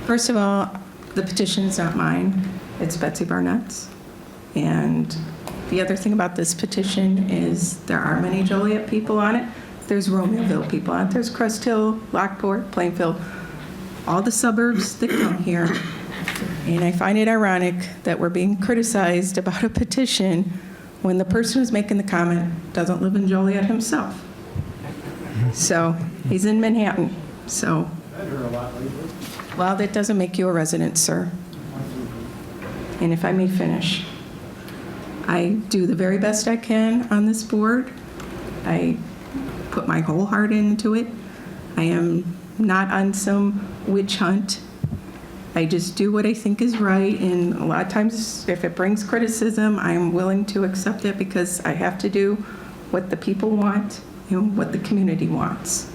First of all, the petition is not mine. It's Betsy Barnett's. And the other thing about this petition is there are many Joliet people on it. There's Romeoville people on it. There's Crest Hill, Lockport, Plainfield, all the suburbs that come here. And I find it ironic that we're being criticized about a petition when the person who's making the comment doesn't live in Joliet himself. So he's in Manhattan. So, well, that doesn't make you a resident, sir. And if I may finish, I do the very best I can on this board. I put my whole heart into it. I am not on some witch hunt. I just do what I think is right, and a lot of times if it brings criticism, I'm willing to accept it because I have to do what the people want and what the community wants.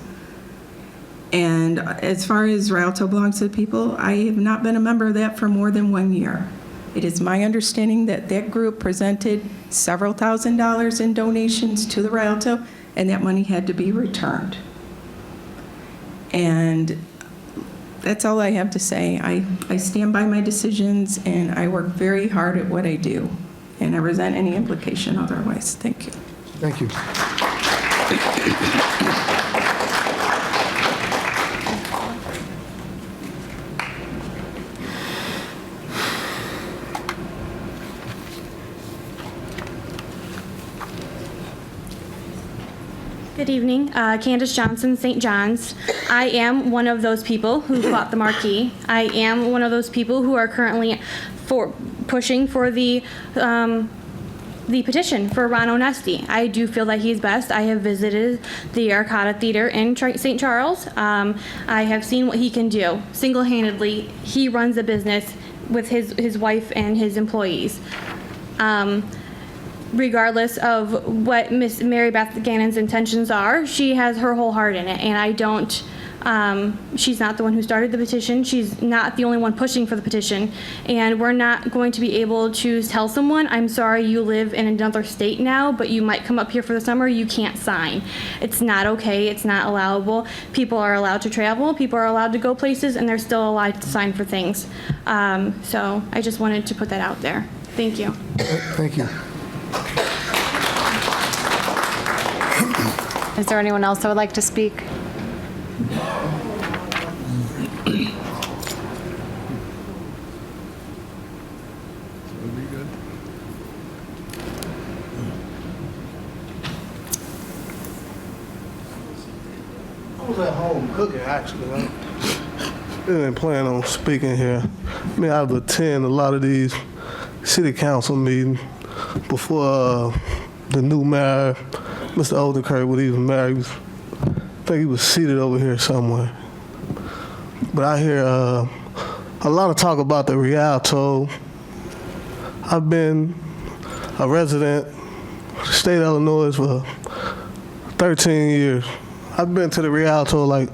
And as far as Rialto belongs to the people, I have not been a member of that for more than 1 year. It is my understanding that that group presented several $1,000s in donations to the Rialto, and that money had to be returned. And that's all I have to say. I stand by my decisions, and I work very hard at what I do, and I resent any implication otherwise. Thank you. Thank you. Good evening. Candace Johnson, St. John's. I am one of those people who fought the Marquee. I am one of those people who are currently pushing for the petition for Ron Onesti. I do feel that he's best. I have visited the Arcada Theater in St. Charles. I have seen what he can do. Single-handedly, he runs a business with his wife and his employees. Regardless of what Miss Mary Beth Gannon's intentions are, she has her whole heart in it, and I don't She's not the one who started the petition. She's not the only one pushing for the petition. And we're not going to be able to tell someone, I'm sorry, you live in another state now, but you might come up here for the summer, you can't sign. It's not okay. It's not allowable. People are allowed to travel. People are allowed to go places, and they're still allowed to sign for things. So I just wanted to put that out there. Thank you. Thank you. Is there anyone else that would like to speak? I was at home cooking, actually. Right? Didn't plan on speaking here. I mean, I've attended a lot of these city council meetings before the new mayor, Mr. Oldenkirk, when he was mayor. I think he was seated over here somewhere. But I hear a lot of talk about the Rialto. I've been a resident of the state of Illinois for 13 years. I've been to the Rialto like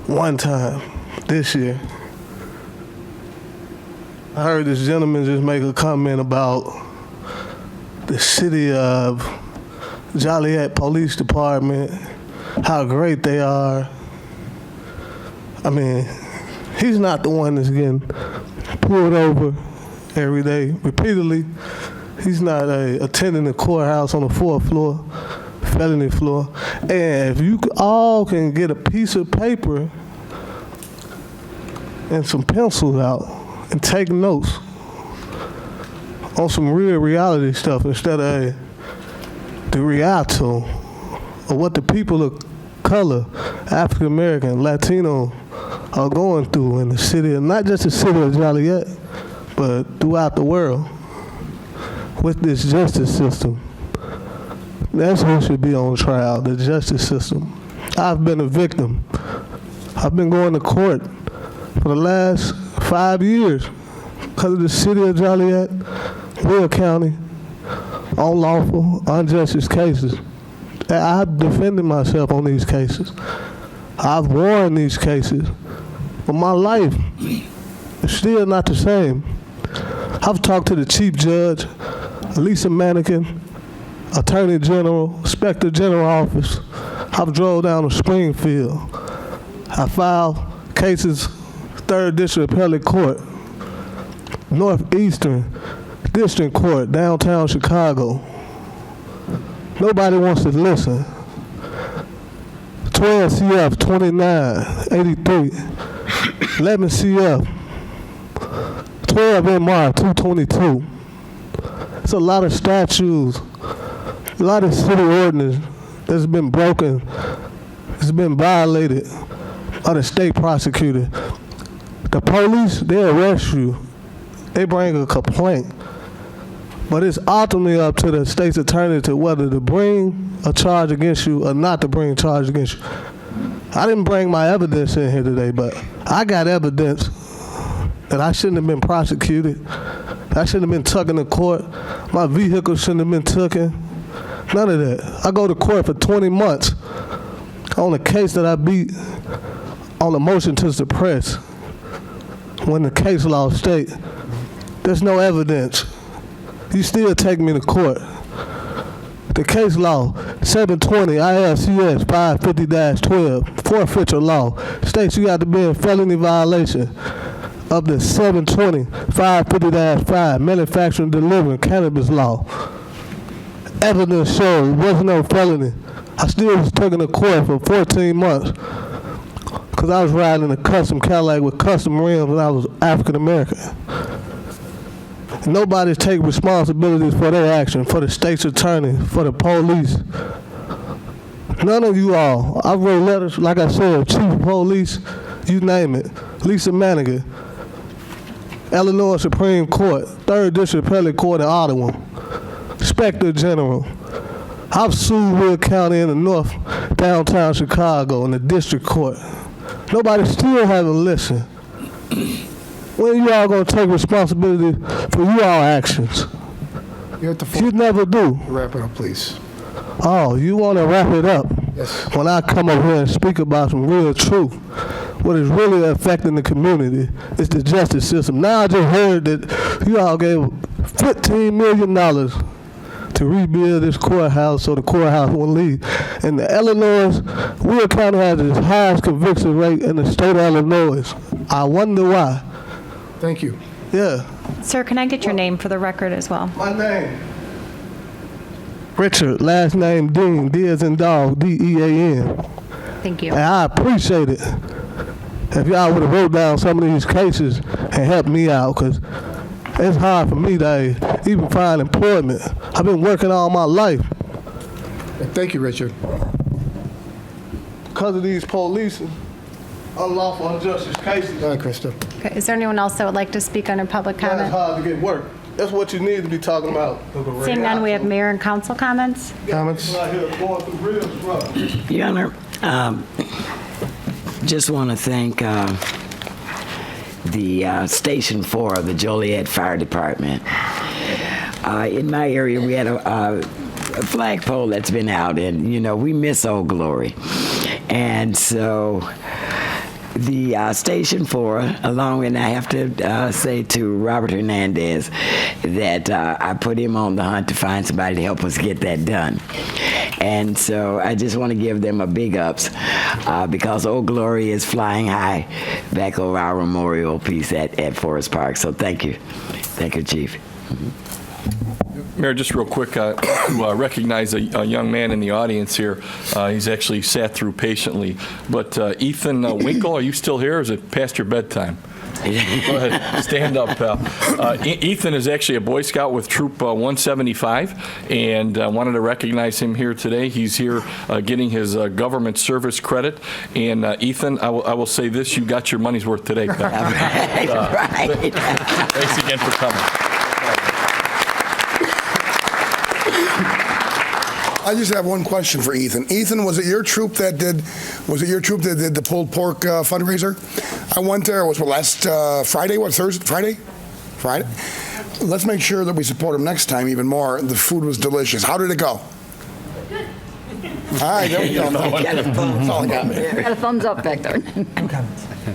one time this year. I heard this gentleman just make a comment about the city of Joliet Police Department, how great they are. I mean, he's not the one that's getting pulled over every day repeatedly. He's not attending the courthouse on the 4th floor, felony floor. And if you all can get a piece of paper and some pencils out and take notes on some real reality stuff instead of the Rialto of what the people of color, African American, Latino are going through in the city, and not just the city of Joliet, but throughout the world with this justice system. That's who should be on trial, the justice system. I've been a victim. I've been going to court for the last 5 years because of the city of Joliet, Will County, unlawful, unjustice cases. I've defended myself on these cases. I've won these cases, but my life is still not the same. I've talked to the chief judge, Lisa Manikin, Attorney General, Inspector General office. I've drove down to Springfield. I filed cases, 3rd District Appellate Court, Northeastern District Court, downtown Chicago. Nobody wants to listen. 12 CF 2983, 11 CF 12 MR 222. It's a lot of statutes, a lot of city ordinance that's been broken, it's been violated by the state prosecutor. The police, they arrest you, they bring a complaint, but it's ultimately up to the state's attorney to whether to bring a charge against you or not to bring a charge against you. I didn't bring my evidence in here today, but I got evidence that I shouldn't have been prosecuted. I shouldn't have been taken to court. My vehicle shouldn't have been taken. None of that. I go to court for 20 months on a case that I beat on a motion to suppress when the case law state there's no evidence. You still take me to court. The case law, 720 ILCS 550-12, forfeiture law, states you got to be in felony violation of the 720 550-5 manufacturing and delivering cannabis law. Evidence shows there wasn't no felony. I still was taken to court for 14 months because I was riding in a custom Cadillac with custom rims when I was African American. Nobody's taking responsibilities for their action, for the state's attorney, for the police. None of you all. I wrote letters, like I said, chief of police, you name it. Lisa Manigan, Illinois Supreme Court, 3rd District Appellate Court in Ottawa, Inspector General. I've sued Will County in the north, downtown Chicago, in the district court. Nobody still haven't listened. When you all gonna take responsibility for you all actions? You're at the floor. You never do. Wrap it up, please. Oh, you want to wrap it up? Yes. When I come up here and speak about some real truth, what is really affecting the community is the justice system. Now I just heard that you all gave $15 million to rebuild this courthouse so the courthouse won't leave. In the Illinois, Will County has the highest conviction rate in the state of Illinois. I wonder why. Thank you. Yeah. Sir, can I get your name for the record as well? My name. Richard, last name Dean, D as in dog, D-E-A-N. Thank you. And I appreciate it if y'all would have wrote down some of these cases and helped me out, because it's hard for me to even find employment. I've been working all my life. Thank you, Richard. Because of these police unlawful injustice cases. All right, Krista. Okay, is there anyone else that would like to speak under public It's comment? hard to get work. That's what you need to be talking about. Seeing none, we have mayor and council comments. Comments? Your Honor, just want to thank the Station 4 of the Joliet Fire Department. In my area, we had a flagpole that's been out, and, you know, we miss Old Glory. And so the Station 4, along with, I have to say to Robert Hernandez that I put him on the hunt to find somebody to help us get that done. And so I just want to give them a big ups because Old Glory is flying high back over our memorial piece at Forest Park. So thank you. Thank you, Chief. Mayor, just real quick, to recognize a young man in the audience here. He's actually sat through patiently. But Ethan Winkle, are you still here, or is it past your bedtime? Go ahead, stand up, pal. Ethan is actually a Boy Scout with Troop 175, and I wanted to recognize him here today. He's here getting his government service credit. And Ethan, I will say this, you got your money's worth today, pal. Right. Thanks again for coming. I just have one question for Ethan. Ethan, was it your troop that did the pulled pork fundraiser? I went there. Was it last Friday? What, Thursday? Friday. Let's make sure that we support him next time even more. The food was delicious. How did it go? Good. All right, there we go. That's all I got. Got a thumbs up back there.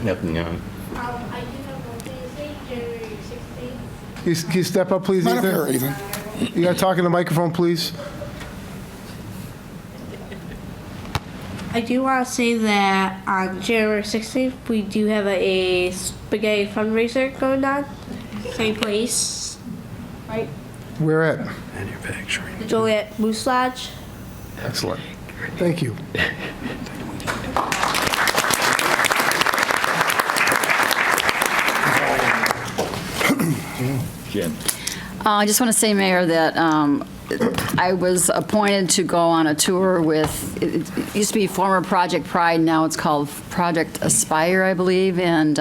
Nothing young. I do have one thing to say, January 16th. Can you step up, please, Not Ethan? up here, Ethan. You got to talk in the microphone, please. I do want to say that on January 16th, we do have a spaghetti fundraiser going on. Same place, right? Where at? The Joliet Moose Lodge. Excellent. Thank you. Jen. I just want to say, Mayor, that I was appointed to go on a tour with, it used to be former Project Pride, now it's called Project Aspire, I believe, and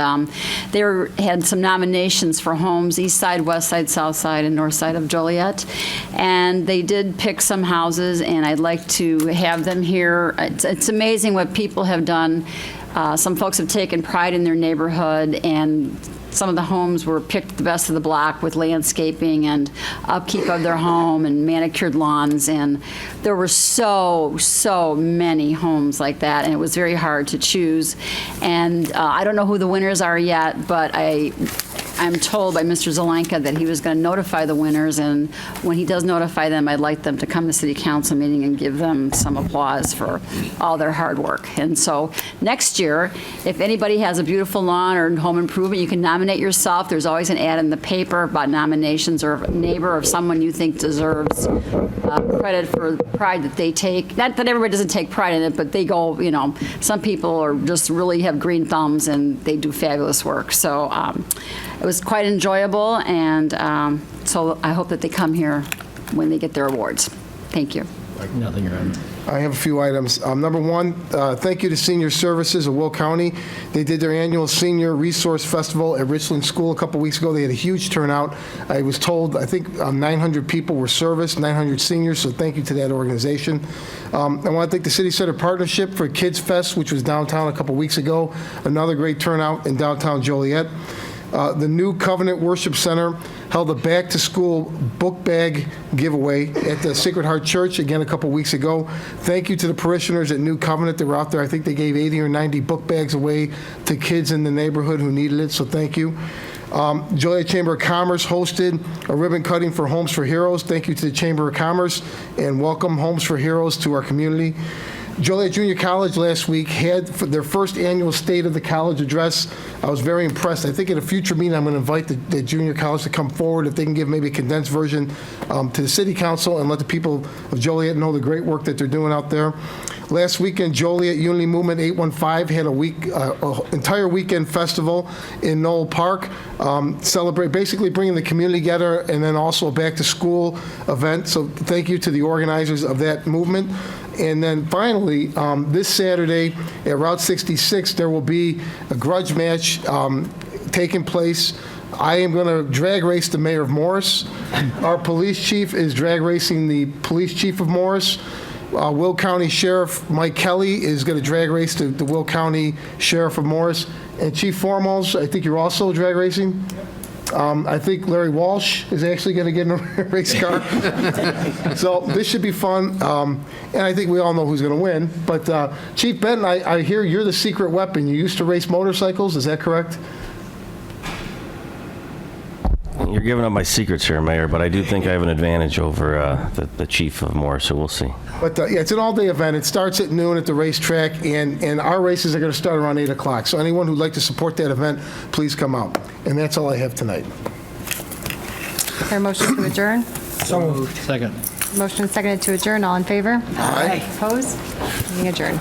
they had some nominations for homes, east side, west side, south side, and north side of Joliet, and they did pick some houses, and I'd like to have them here. It's amazing what people have done. Some folks have taken pride in their neighborhood, and some of the homes were picked the best of the block with landscaping and upkeep of their home and manicured lawns. And there were so many homes like that, and it was very hard to choose. And I don't know who the winners are yet, but I'm told by Mr. Zelenka that he was going to notify the winners, and when he does notify them, I'd like them to come to City Council meeting and give them some applause for all their hard work. And so next year, if anybody has a beautiful lawn or home improvement, you can nominate yourself. There's always an ad in the paper about nominations, or a neighbor or someone you think deserves credit for pride that they take. Not that everybody doesn't take pride in it, but they go, you know, some people are just really have green thumbs and they do fabulous work. So it was quite enjoyable, and so I hope that they come here when they get their awards. Thank you. Nothing, Your Honor. I have a few items. Number one, thank you to Senior Services of Will County. They did their annual Senior Resource Festival at Richland School a couple weeks ago. They had a huge turnout. I was told, I think 900 people were serviced, 900 seniors, so thank you to that organization. I want to thank the City Center Partnership for Kids Fest, which was downtown a couple weeks ago. Another great turnout in downtown Joliet. The New Covenant Worship Center held a back-to-school book bag giveaway at the Sacred Heart Church, again, a couple weeks ago. Thank you to the parishioners at New Covenant that were out there. I think they gave 80 or 90 book bags away to kids in the neighborhood who needed it, so thank you. Joliet Chamber of Commerce hosted a ribbon cutting for Homes for Heroes. Thank you to the Chamber of Commerce, and welcome Homes for Heroes to our community. Joliet Junior College last week had their first annual State of the College address. I was very impressed. I think at a future meeting, I'm going to invite the junior college to come forward if they can give maybe a condensed version to the city council and let the people of Joliet know the great work that they're doing out there. Last weekend, Joliet Unity Movement 815 had a entire weekend festival in Knoll Park, basically bringing the community together, and then also a back-to-school event. So thank you to the organizers of that movement. And then finally, this Saturday at Route 66, there will be a grudge match taking place. I am going to drag race the mayor of Morris. Our police chief is drag racing the police chief of Morris. Will County Sheriff Mike Kelly is going to drag race the Will County Sheriff of Morris. And Chief Formals, I think you're also drag racing. I think Larry Walsh is actually going to get in a race car. So this should be fun. And I think we all know who's going to win. But Chief Benton, I hear you're the secret weapon. You used to race motorcycles. Is that correct? You're giving up my secrets here, Mayor, but I do think I have an advantage over the chief of Morris, so we'll see. But yeah, it's an all-day event. It starts at noon at the racetrack, and our races are going to start around 8 o'clock. So anyone who'd like to support that event, please come out. And that's all I have tonight. Is there a motion to adjourn? So moved. Second. Motion seconded to adjourn. All in favor? Aye. Opposed? Meeting adjourned.